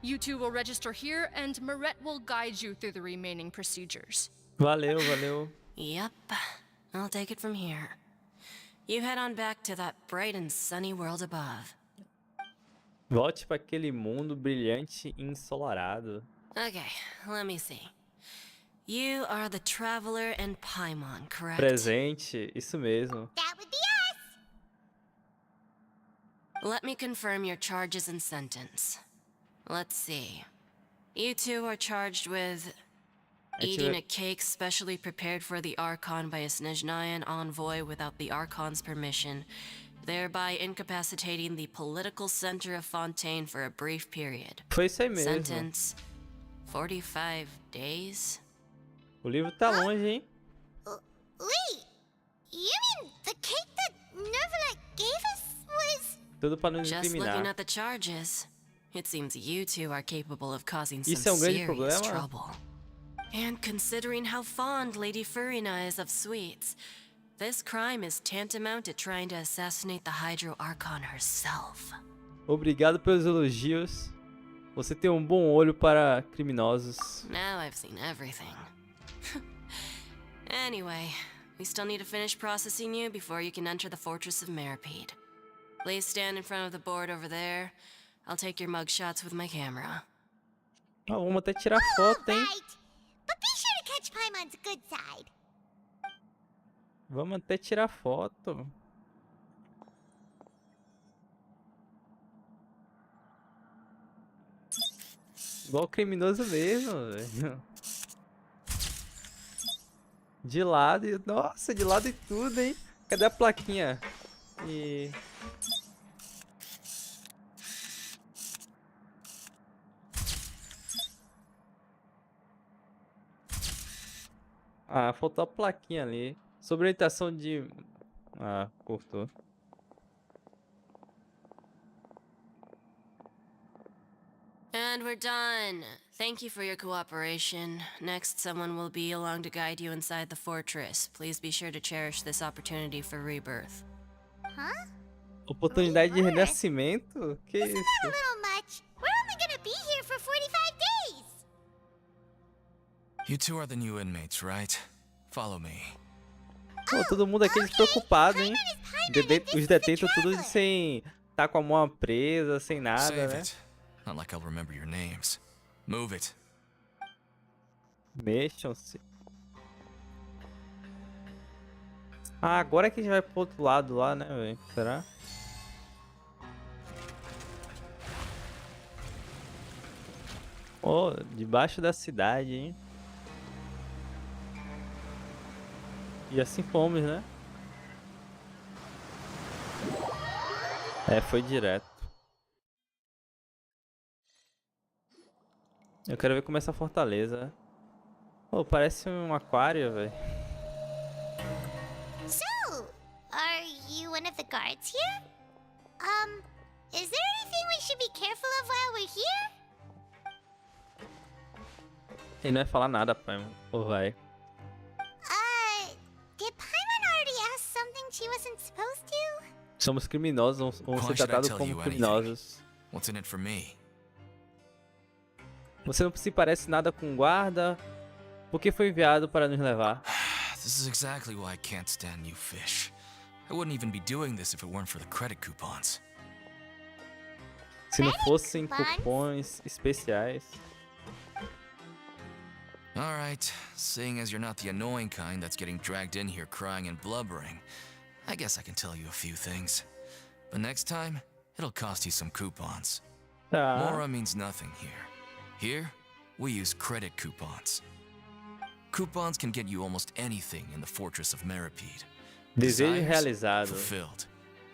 You two will register here, and Marette will guide you through the remaining procedures. Valeu, valeu. Yep, I'll take it from here. You head on back to that bright and sunny world above. Volte para aquele mundo brilhante e ensolarado. Okay, let me see. You are the Traveler and Paimon, correct? Presente, isso mesmo. That would be us! Let me confirm your charges and sentence. Let's see. You two are charged with eating a cake specially prepared for the Archon by a Snezhnayan envoy without the Archon's permission, thereby incapacitating the political center of Fontaine for a brief period. Foi isso aí mesmo. Sentence: 45 days? O livro tá longe, hein? Wait! You mean the cake that Nervalet gave us was... Tudo para nos Just looking incriminar. at the charges, it seems you two are capable of causing some Isso é grande serious problema. trouble. And considering how fond Lady Furina is of sweets, this crime is tantamount to trying to assassinate the Hydro Archon herself. Obrigado pelos elogios. Você tem um bom olho para criminosos. Now I've seen everything. Anyway, we still need to finish processing you before you can enter the Fortress of Meripede. Please stand in front of the board over there. I'll take your mugshots with my camera. Ah, vamos até tirar foto, hein? Right. But be sure to catch Paimon's good side. Vamos até tirar foto. Igual criminoso mesmo, velho. De lado e... Nossa, de lado e tudo, hein? Cadê a plaquinha? E... Ah, faltou a plaquinha ali. Sobre orientação de... Ah, cortou. And we're done. Thank you for your cooperation. Next, someone will be along to guide you inside the fortress. Please be sure to cherish this opportunity for rebirth. Huh? Oportunidade de Rebirth? renascimento? Que Isn't isso? that a little much? We're only gonna be here for 45 days! You two are the new inmates, right? Follow me. Pô, todo mundo aqui despreocupado, hein? Paimon is Paimon, and this Os is the detentos tudo Traveler. sem... Tá com a mão presa, sem nada, Save né? it. Not like I'll remember your names. Move it. Mexam-se. Ah, agora que a gente vai pro outro lado lá, né, velho? Será? Oh, debaixo da cidade, hein? E assim fomos, né? É, foi direto. Eu quero ver como é essa fortaleza. Pô, parece um aquário, velho. So, are you one of the guards here? is there anything we should be careful of while we're here? Ele não vai falar nada, Paimon. Ou vai? Did Paimon already ask something she wasn't supposed to? Somos criminosos, vamos Why ser should I tratados tell como you anything? criminosos. What's in it for me? Você não se parece nada com o guarda. Por que foi enviado para nos levar? This is exactly why I can't stand you fish. I wouldn't even be doing this if it weren't for the credit coupons. Se não fossem Coupons? cupons especiais. Alright, seeing as you're not the annoying kind that's getting dragged in here crying and blubbering, I guess I can tell you a few things. But next time, it'll cost you some coupons. Tá. Mora means nothing here. Here, we use credit coupons. Coupons can get you almost anything in the Fortress of Meripede. Desejo Desires? realizado. Fulfilled.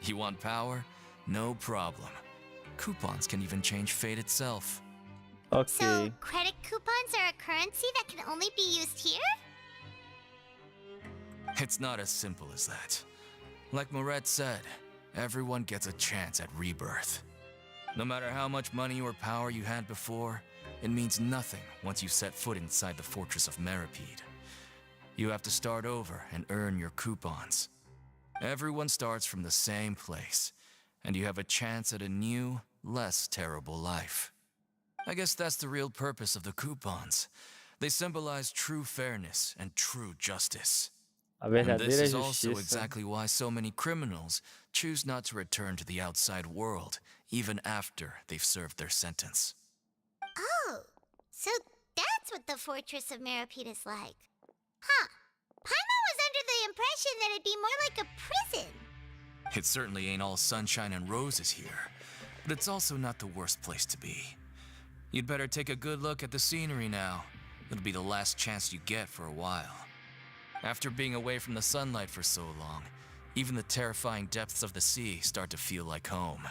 You want power? No problem. Coupons can even change fate itself. Ok. So, credit coupons are a currency that can only be used here? It's not as simple as that. Like Moret said, everyone gets a chance at rebirth. No matter how much money or power you had before, it means nothing once you set foot inside the Fortress of Meripede. You have to start over and earn your coupons. Everyone starts from the same place, and you have a chance at a new, less terrible life. I guess that's the real purpose of the coupons. They symbolize true fairness and true justice. A And this verdadeira is also justiça. exactly why so many criminals choose not to return to the outside world, even after they've served their sentence. Oh, so that's what the Fortress of Meripede is like. Huh. Paimon was under the impression that it'd be more like a prison. It certainly ain't all sunshine and roses here, but it's also not the worst place to be. You'd better take a good look at the scenery now. It'll be the last chance you get for a while. After being away from the sunlight for so long, even the terrifying depths of the sea start to feel like home.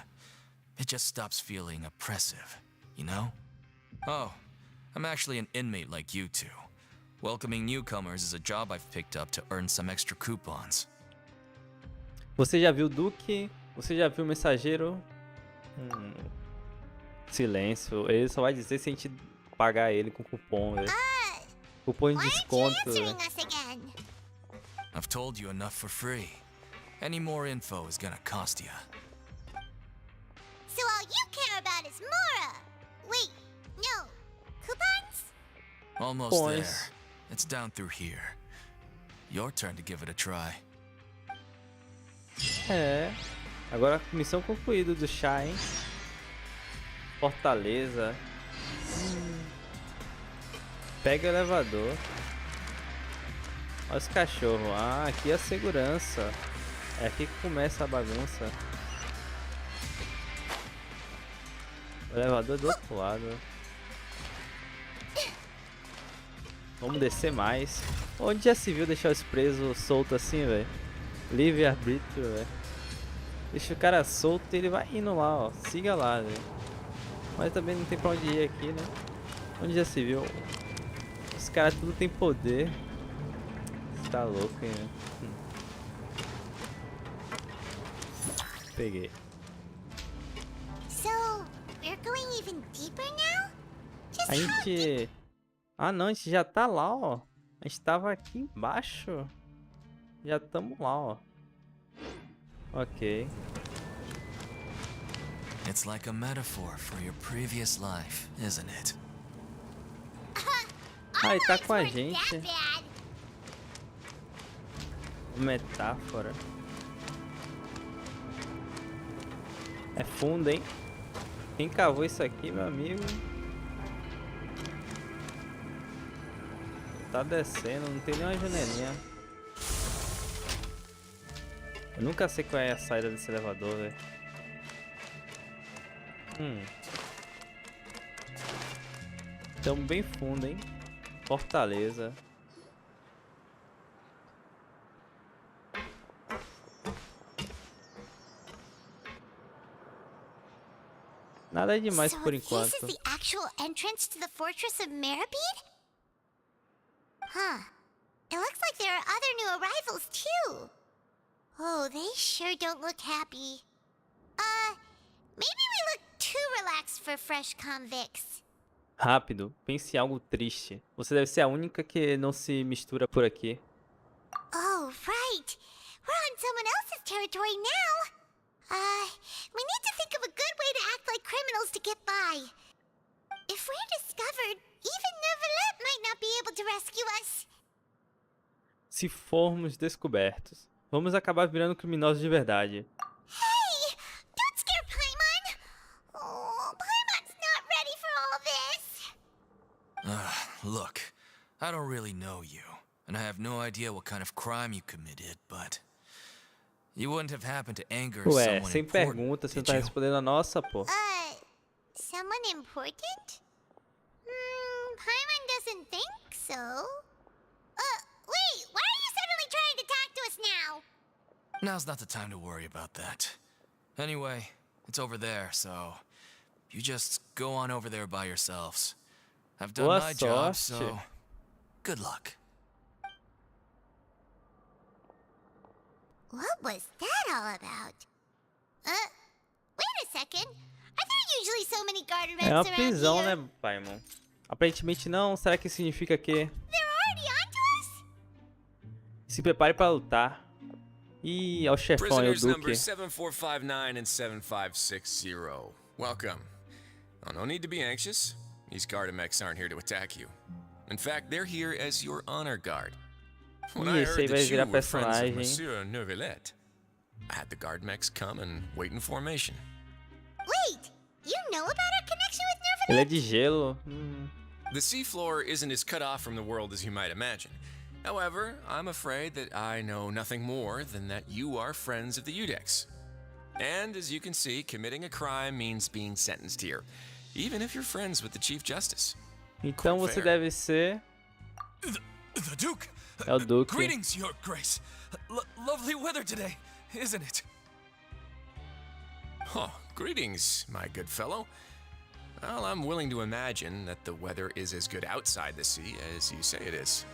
It just stops feeling oppressive, you know? Oh, I'm actually an inmate like you two. Welcoming newcomers is a job I've picked up to earn some extra coupons. Você já viu o Duque? Você já viu o Mensageiro? Silêncio. Ele só vai dizer se a gente pagar ele com cupom, velho. Cupom de Why aren't you desconto, answering velho. us again? I've told you enough for free. Any more info is gonna cost you. So all you care about is Mora. Wait, no. Coupons? Almost Pois. there. It's down through here. Your turn to give it a try. É. Agora missão concluída do chá, hein? Fortaleza. Pega o elevador. Olha os cachorros. Ah, aqui é a segurança. É aqui que começa a bagunça. O elevador é do outro lado. Vamos descer mais. Onde já se viu deixar os presos soltos assim, velho? Livre arbítrio, velho. Deixa o cara solto e ele vai indo lá, ó. Siga lá, velho. Mas também não tem pra onde ir aqui, né? Onde já se viu? Os caras tudo tem poder. Você tá louco, hein, né? Peguei. So, we're going even deeper now? Just A gente... Ah, não, a gente já tá lá, ó. A gente tava aqui embaixo. Já tamo lá, ó. Ok. It's like a metaphor for your previous life, isn't it? Ah, ele tá com a weren't gente. that bad. Metáfora. É fundo, hein? Quem cavou isso aqui, meu amigo? Tá descendo, não tem nenhuma janelinha. Eu nunca sei qual é a saída desse elevador, velho. Tamo bem fundo, hein? Fortaleza. Nada demais So por this enquanto. is the actual entrance to the Fortress of Meripede? Huh. It looks like there are other new arrivals too. Oh, they sure don't look happy. Maybe for fresh convicts. Rápido, pense em algo triste. Você deve ser a única que não se mistura por aqui. Oh, right. We're on someone else's territory now. We need to think of a good way to act like criminals to get by. If we're discovered, even Neuvillette might not be able to rescue us. Se formos descobertos, vamos acabar virando criminosos de verdade. Hey! Don't scare Paimon! Oh, Paimon's not ready for all this. Look, I don't really know you, and I have no idea what kind of crime you committed, but you wouldn't have happened to anger Ué, someone sem important, pergunta, você não did tá you? respondendo a nossa, pô. Someone important? Paimon doesn't think so. Wait, why are you suddenly trying to talk to us now? Now's not the time to worry about that. Anyway, it's over there, so you just go on over there by yourselves. I've done Boa my job, sorte. so good luck. What was that all about? Wait a second. Are there usually so many guard É uma events around prisão, here? né, Paimon? Aparentemente não. Será que significa que... They're already onto us? Se prepare para lutar. Ih, é o chefão, é o Prisoners number Duque. 7459 and 7560. Welcome. Oh, no need to be anxious. These Gardamex aren't here to attack you. In fact, they're here as your honor guard. When I Ih, esse aí heard vai that you virar were friends of personagem. Monsieur Neuvillette, I had the Guardmex come and wait in formation. Wait, you know about our connection with Neuvillette? Ele é de gelo. The seafloor isn't as cut off from the world as you might imagine. However, I'm afraid that I know nothing more than that you are friends of the Udex. And as you can see, committing a crime means being sentenced here, even if you're friends with the Chief Justice. Então Quite você fair. deve ser... The Duke! É o Duque. Greetings, Your Grace. Lovely weather today, isn't it? Oh, greetings, my good fellow. Well, I'm willing to imagine that the weather is as good outside the sea as you say it is.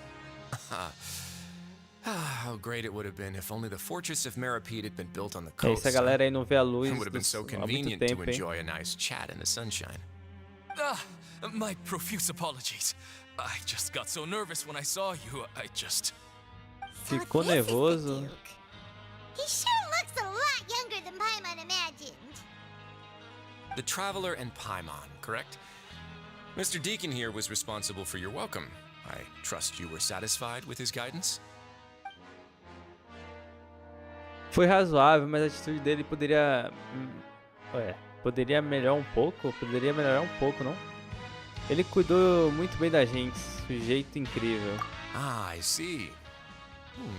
How great it would have been if only the fortress of Meripede had been built on the É coast. isso, a galera aí não vê a luz It would have been so há muito convenient to tempo, hein? enjoy a nice chat in the sunshine. My profuse apologies. I just got so nervous when I saw you. I just... So Ficou this is the nervoso. Duke. He sure looks a lot younger than Paimon imagined. The Traveler and Paimon, correct? Mr. Deacon here was responsible for your welcome. I trust you were satisfied with his guidance? Foi razoável, mas a atitude dele poderia... poderia melhorar um pouco? Poderia melhorar um pouco, não? Ele cuidou muito bem da gente. Sujeito incrível. Ah, I see.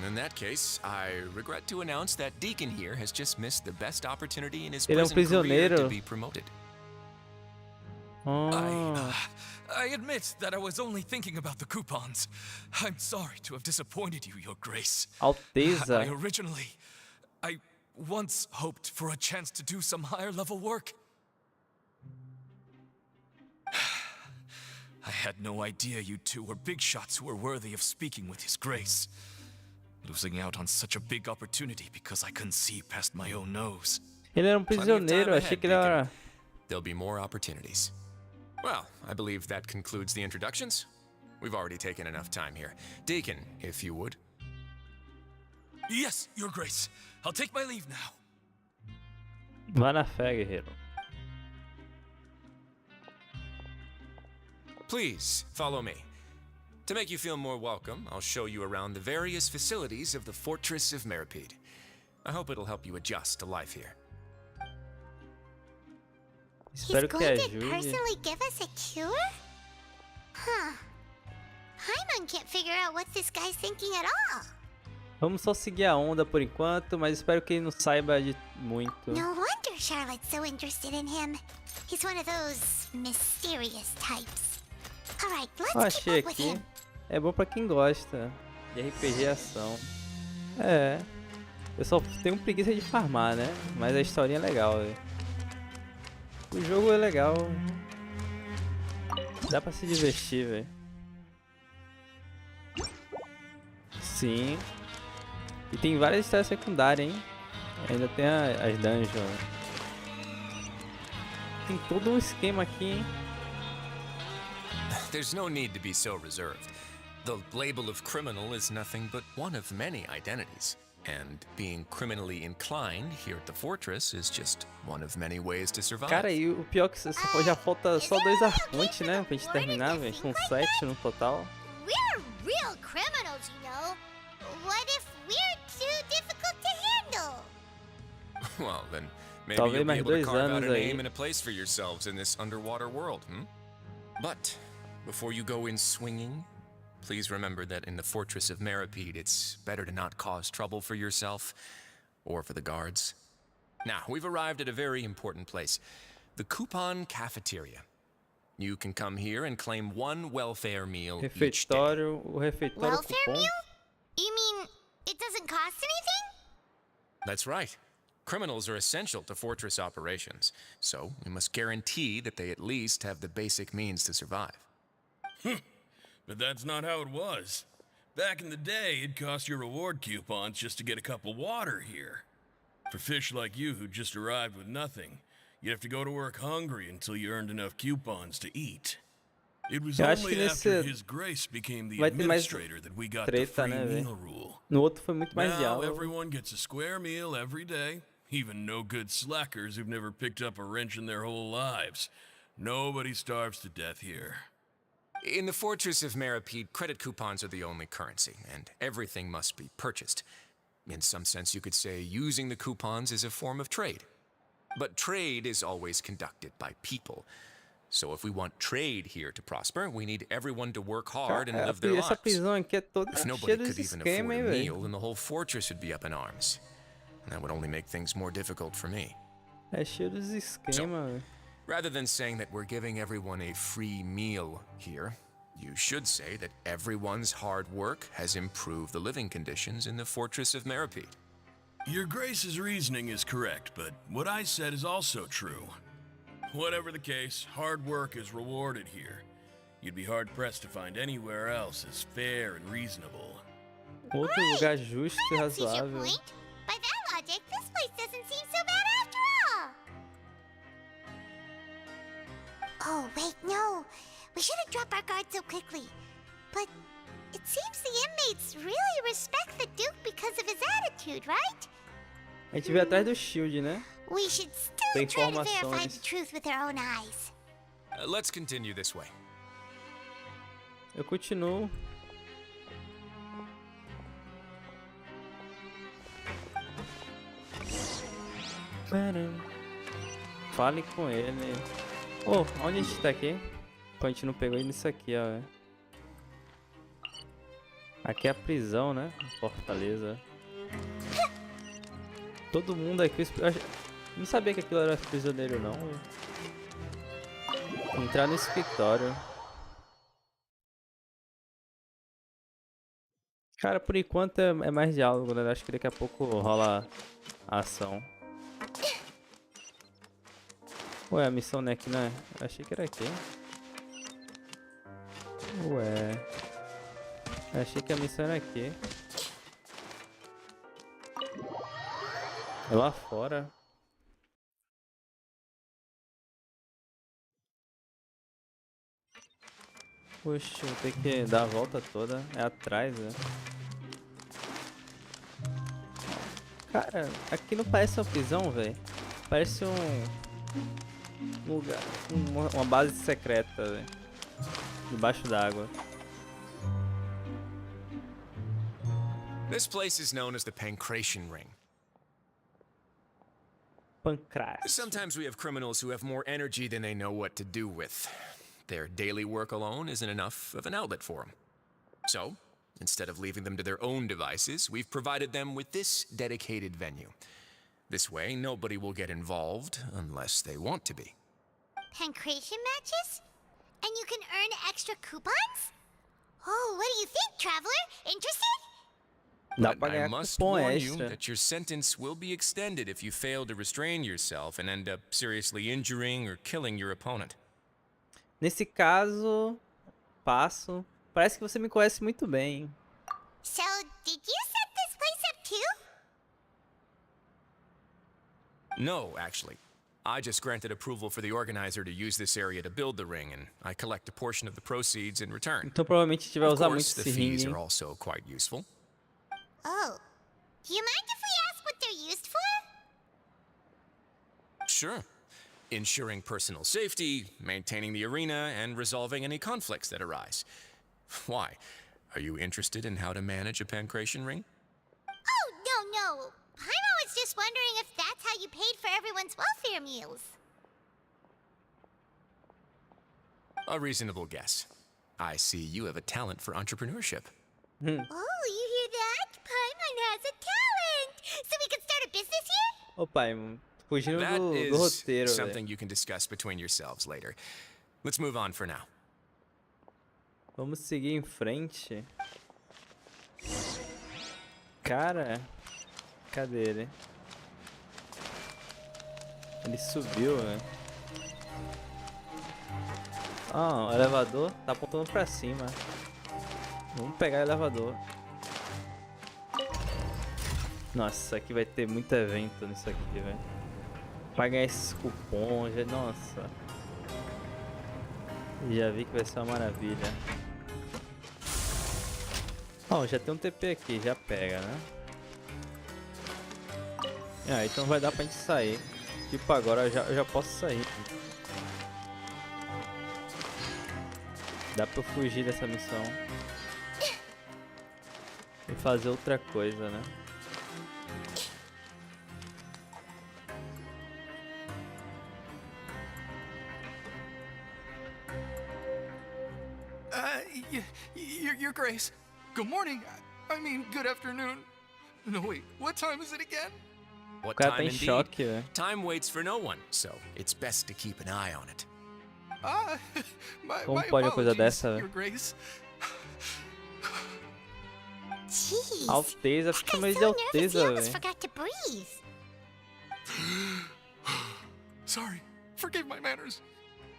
In that case, I regret to announce that Deacon here has just missed the best opportunity in his Ele é prison career prisioneiro. to be promoted. I admit that I was only thinking about the coupons. I'm sorry to have disappointed you, Your Grace. Alteza. I once hoped for a chance to do some higher level work. I had no idea you two were big shots who were worthy of speaking with His Grace. Losing out on such a big opportunity because I couldn't see past my own nose. Ele era um Plenty of time prisioneiro, achei ahead, que ele era... There'll be more opportunities. Well, I believe that concludes the introductions. We've already taken enough time here. Deacon, if you would. Yes, Your Grace. I'll take my leave now. Vá na fé, guerreiro. Please, follow me. To make you feel more welcome, I'll show you around the various facilities of the Fortress of Meripede. I hope it'll help you adjust to life here. He's Espero que going to ajude. personally give us a cure? Huh. Paimon can't figure out what this guy's thinking at all. Vamos só seguir a onda por enquanto, mas espero que ele não saiba de muito. No wonder Charlotte's so interested in him. He's one of those mysterious types. Alright, Eu let's keep achei up with aqui. him. É bom pra quem gosta de RPG e ação. É. Eu só tenho preguiça de farmar, né? Mas a historinha é legal, velho. O jogo é legal. Dá pra se divertir, velho. Sim. E tem várias histórias secundárias, hein? Ainda tem as dungeons. tem todo um esquema aqui, hein? There's no need to be so reserved. The label of criminal is nothing but one of many identities. And being criminally inclined here at the fortress is just one of many ways to survive. Cara, e o pior é que já falta só 2 arcontes, né? Pra gente terminar, velho. São 7 no total. We're real criminals, you know. What if we're too difficult to handle? Well, then maybe Talvez you'll be mais able to 2 carve out anos a aí. name and a place for yourselves in this underwater world, But before you go in swinging, please remember that in the fortress of Meripede, it's better to not cause trouble for yourself or for the guards. Now, we've arrived at a very important place, the Coupon Cafeteria. You can come here and claim 1 welfare meal each day. O refeitório Welfare cupom. meal? You mean it doesn't cost anything? That's right. Criminals are essential to fortress operations, so we must guarantee that they at least have the basic means to survive. But that's not how it was. Back in the day, it cost your reward coupons just to get a cup of water here. For fish like you who just arrived with nothing, you'd have to go to work hungry until you earned enough coupons to eat. It was Eu acho que only after nesse His Grace became the vai ter mais administrator that we got the treta, free né, meal velho? rule. No outro foi muito mais Now diálogo. everyone gets a square meal every day, even no good slackers who've never picked up a wrench in their whole lives. Nobody starves to death here. In the fortress of Meripede, credit coupons are the only currency, and everything must be purchased. In some sense, you could say using the coupons is a form of trade. But trade is always conducted by people. So if we want trade here to prosper, we need everyone to work hard and live their Essa lives. prisão aqui é toda If cheia nobody de could even esquema, afford hein, a velho? meal, then the whole fortress would be up in arms. And that would only make things more difficult for me. É cheio dos esquemas, velho. Rather than saying that we're giving everyone a free meal here, you should say that everyone's hard work has improved the living conditions in the fortress of Meripede. Your Grace's reasoning is correct, but what I said is also true. Whatever the case, hard work is rewarded here. You'd be hard-pressed to find anywhere else as fair and reasonable. Outro lugar justo e I see your razoável. point. By that logic, this place doesn't seem so bad after all. Oh, wait, no. We shouldn't drop our guard so quickly. But it seems the inmates really respect the Duke because of his attitude, right? A gente veio atrás do shield, né? We should still Tem try to verify informações. the truth with our own eyes. Let's continue this way. Eu continuo. Fale com ele. Oh, onde a gente tá aqui? Pô, a gente não pegou ele nisso aqui, ó. Aqui é a prisão, né? Fortaleza. Todo mundo aqui... Não sabia que aquilo era prisioneiro, não. Entrar no escritório. Cara, por enquanto é mais diálogo, né? Acho que daqui a pouco rola a ação. Ué, a missão não é aqui, né? Achei que era aqui. Ué. Achei que a missão era aqui. É lá fora. Poxa, vou ter que dar a volta toda. É atrás, né? Cara, aqui não parece uma prisão, velho. Parece um lugar, uma base secreta, velho. Debaixo d'água. This place is known as the Pancration Ring. Pancrácio. Sometimes we have criminals who have more energy than they know what to do with. Their daily work alone isn't enough of an outlet for them. So, instead of leaving them to their own devices, we've provided them with this dedicated venue. This way, nobody will get involved unless they want to be. Pancration matches? And you can earn extra coupons? Oh, what do you think, traveler? Interested? Dá But pra I ganhar must cupom warn you extra. that your sentence will be extended if you fail to restrain yourself and end up seriously injuring or killing your opponent. Nesse caso, passo. Parece que você me conhece muito bem. So, did you set this place up too? No, actually. I just granted approval for the organizer to use this area to build the ring, and I collect a portion of the proceeds in return. Então provavelmente a gente vai Of usar muito course, the esse fees ringue, are hein? also quite useful. Oh. Do you mind if we ask what they're used for? Sure. Ensuring personal safety, maintaining the arena, and resolving any conflicts that arise. Why? Are you interested in how to manage a pancration ring? Oh, no. Paimon was just wondering if that's how you paid for everyone's welfare meals. A reasonable guess. I see you have a talent for entrepreneurship. Oh, you hear that? Paimon has a talent! So we could start a business here? Ô pai, fugindo That do is roteiro, something velho. you can discuss between yourselves later. Let's move on for now. Vamos seguir em frente. Cara, cadê ele? Ele subiu, né? Ah, o elevador tá apontando pra cima. Vamos pegar o elevador. Nossa, aqui vai ter muito evento nisso aqui, velho. Vai ganhar esses cupons, já... nossa. Já vi que vai ser uma maravilha. Ó, já tem um TP aqui, já pega, né? Ah, então vai dar pra gente sair. Tipo, agora eu já posso sair. Dá pra eu fugir dessa missão. E fazer outra coisa, né? Your Grace. Good morning. I mean, good afternoon. No, wait. What time is it again? What O cara tá time em indeed? choque, velho. Time waits for no one, so it's best to keep an eye on it. Ah, my Como pode uma coisa apologies, dessa, Your velho? Grace. Jeez. Alteza, That fica guy's meio de so nervous he alteza, almost velho. forgot to breathe. Sorry. Forgive my manners.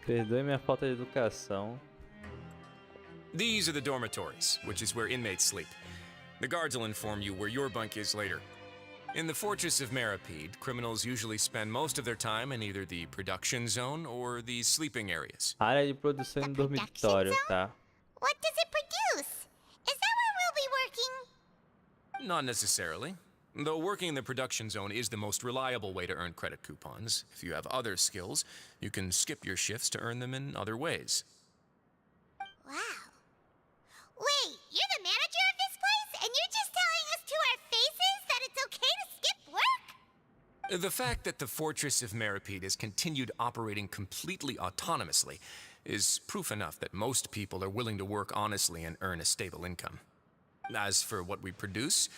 Perdoe minha falta de educação. These are the dormitories, which is where inmates sleep. The guards will inform you where your bunk is later. In the Fortress of Maripede, criminals usually spend most of their time in either the production zone or the sleeping areas. Área de produção em dormitório, tá? What does it produce? Is that where we'll be working? Not necessarily. Though working in the production zone is the most reliable way to earn credit coupons, if you have other skills, you can skip your shifts to earn them in other ways. Wow. Wait, you're the manager of this place, and you're just telling us to our faces that it's okay to skip work? The fact that the Fortress of Maripede has continued operating completely autonomously is proof enough that most people are willing to work honestly and earn a stable income. As for what we produce,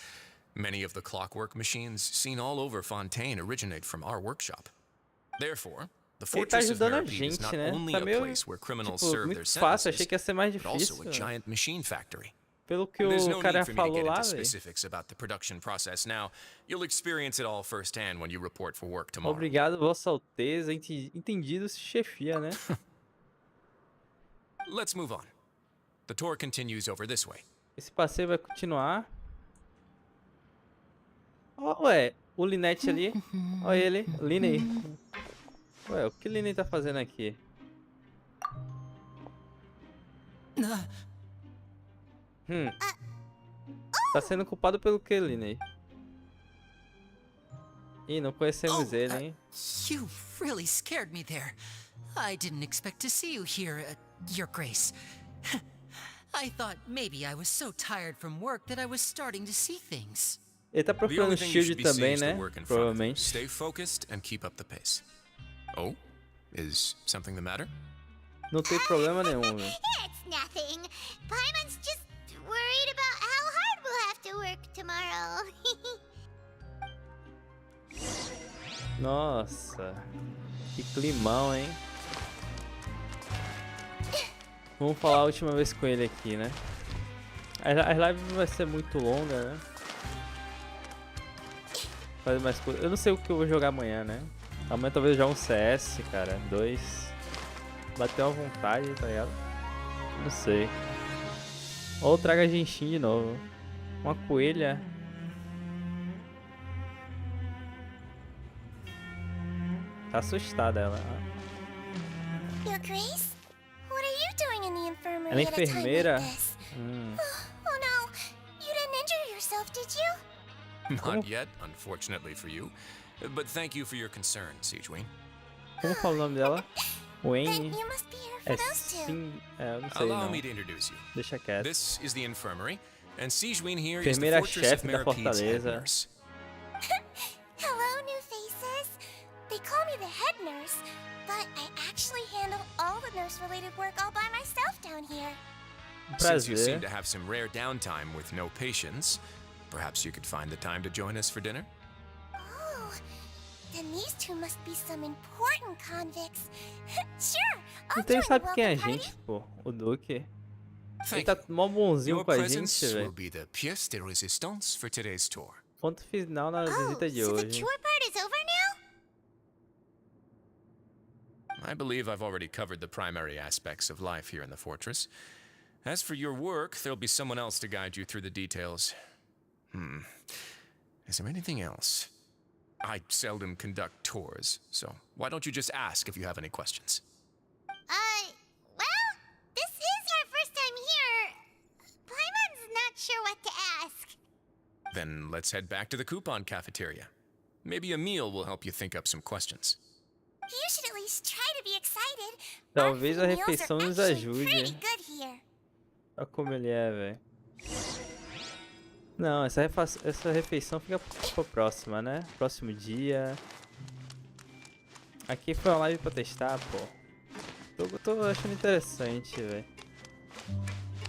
many of the clockwork machines seen all over Fontaine originate from our workshop. Therefore, the Ele tá Fortress of ajudando a Maripede is gente, not né? only Tá a meio, place where criminals tipo, serve their muito fácil. Achei sentences, que ia ser mais but also difícil. a giant machine factory. Pelo que There's o no cara need for me to falou get lá, into velho. specifics about the production process now. You'll experience it all firsthand when you report for work tomorrow. Obrigado, Vossa Alteza. Entendido se chefia, né? Let's move on. The tour continues over this way. Esse passeio vai continuar. Ó, ué, o Linette ali. Olha ele, o Linney. Ué, o que o Linney tá fazendo aqui? Tá sendo culpado pelo que, Linney? Ih, não conhecemos ele, hein? You really scared me there. I didn't expect to see you here, Your Grace. I thought maybe I was so tired from work that I was starting to see things. Ele tá The procurando only o thing you shield should be também, seeing is the né? work in front of you. Provavelmente. Stay focused and keep up the pace. Oh? Is something the matter? Não tem problema nenhum, velho. It's nothing. Paimon's just worried about how hard we'll have to work tomorrow. Nossa, que climão, hein? Vamos falar a última vez com ele aqui, né? As lives não vai ser muito longa, né? Fazer mais coisas. Eu não sei o que eu vou jogar amanhã, né? Amanhã talvez eu jogue um CS, cara. 2. Bateu uma vontade, tá ligado? Não sei. Ou traga Genshin de novo. Uma coelha. Tá assustada ela. Your Grace? What are you doing in the infirmary Ela é at a time enfermeira? like this? Oh no, you didn't injure yourself, did you? Not yet, unfortunately for you. But thank you for your concern, Sijuin. Como fala o nome dela? Then Wayne. you must be here É for those two. sim. É, eu não sei Allow não. me to introduce you. Deixa quieto. This is the infirmary, and Sijuin here is the Enfermeira fortress of chefe da Merapede's head fortaleza. nurse. Hello, new faces. They call me the head nurse, but I actually handle all the nurse-related work all by myself down here. Since you Prazer. seem to have some rare downtime with no patients, perhaps you could find the time to join us for dinner? Oh, then these two must be some important convicts. Sure, I'll Então ele join the sabe quem é a welcome gente, pô. O Duque. Ele Thank tá you. mó bonzinho Your com a presence gente, will velho. be the pièce de résistance for today's tour. Ponto final na Oh, visita de so the hoje. tour part is over now? I believe I've already covered the primary aspects of life here in the fortress. As for your work, there'll be someone else to guide you through the details. Is there anything else? I seldom conduct tours, so why don't you just ask if you have any questions? Well, this is our first time here. Paimon's not sure what to ask. Then let's head back to the coupon cafeteria. Maybe a meal will help you think up some questions. You should at least try to be excited. Talvez a Our meals refeição are nos actually ajude. pretty good here. Olha como ele é, velho. Não, essa refeição fica pra próxima, né? Próximo dia. Aqui foi uma live pra testar, pô. Tô achando interessante, velho.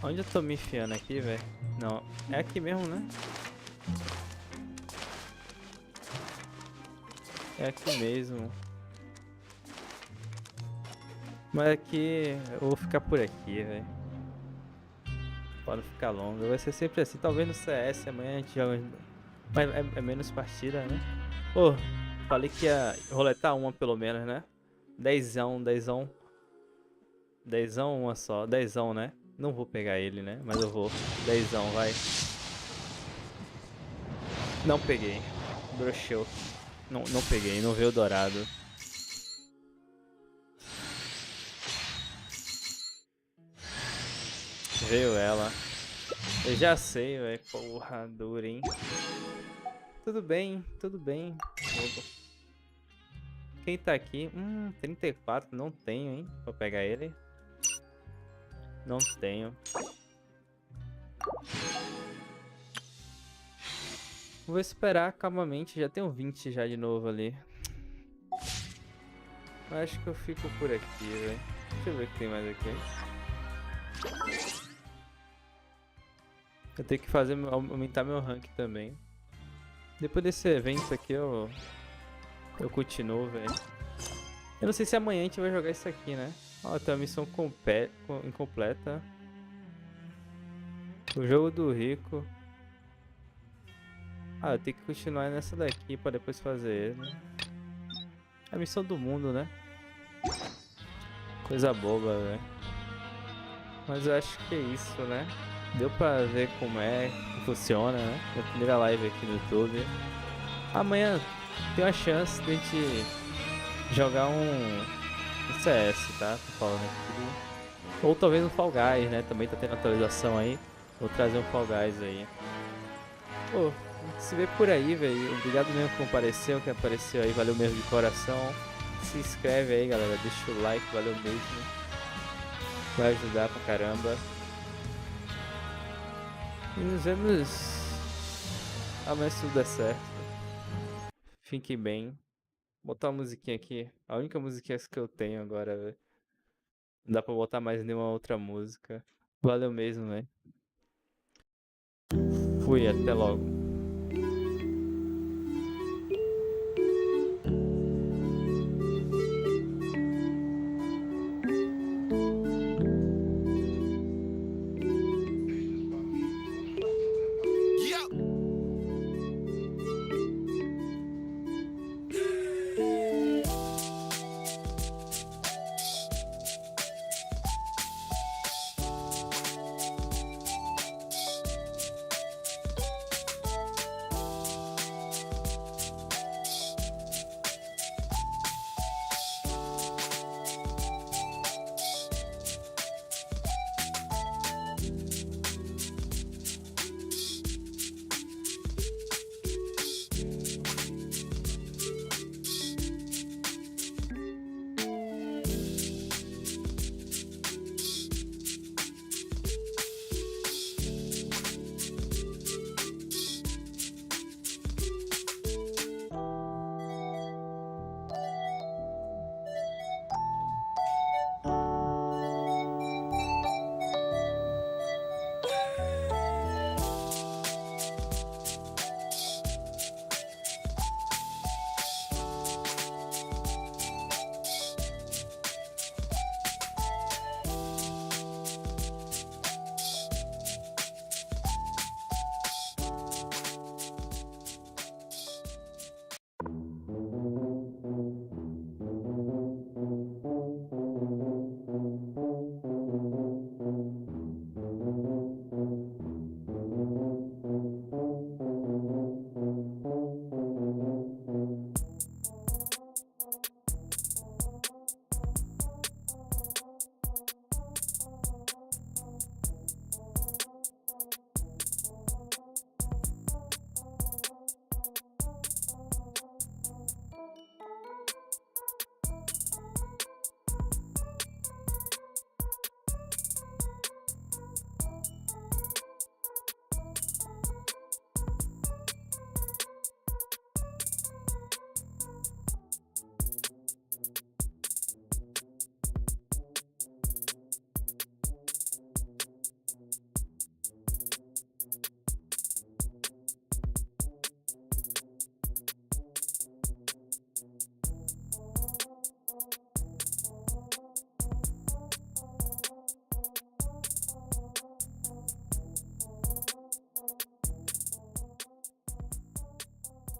Onde eu tô me enfiando aqui, velho? Não, é aqui mesmo, né? É aqui mesmo. Mas aqui, eu vou ficar por aqui, velho. Pode ficar longo, vai ser sempre assim. Talvez no CS amanhã a gente joga. Mas é menos partida, né? Pô, falei que ia roletar uma pelo menos, né? 10zão, 10zão. 10zão, uma só. 10zão, né? Não vou pegar ele, né? Mas eu vou. 10zão, vai. Não peguei. Broxeu. Não peguei, não veio o dourado. Veio ela. Eu já sei, velho. Porra, dura, hein? Tudo bem, tudo bem. Quem tá aqui? 34, não tenho, hein? Vou pegar ele. Não tenho. Vou esperar calmamente. Já tenho 20 já de novo ali. Acho que eu fico por aqui, velho. Deixa eu ver o que tem mais aqui. Eu tenho que fazer aumentar meu rank também. Depois desse evento aqui eu continuo, velho. Eu não sei se amanhã a gente vai jogar isso aqui, né? Ó, tem uma missão incompleta. O jogo do rico. Ah, eu tenho que continuar nessa daqui pra depois fazer ele. A missão do mundo, né? Coisa boba, velho. Mas eu acho que é isso, né? Deu pra ver como que funciona, né? Minha primeira live aqui no YouTube. Amanhã tem uma chance de a gente jogar um CS, tá? Tô falando aqui. Ou talvez um Fall Guys, né? Também tá tendo atualização aí. Vou trazer um Fall Guys aí. Pô, a gente se vê por aí, velho. Obrigado mesmo que compareceu, que apareceu aí. Valeu mesmo de coração. Se inscreve aí, galera. Deixa o like, valeu mesmo. Vai ajudar pra caramba. E nos vemos amanhã se tudo der certo. Fiquem bem. Vou botar uma musiquinha aqui. A única musiquinha que eu tenho agora, velho. Não dá pra botar mais nenhuma outra música. Valeu mesmo, velho. Fui, até logo.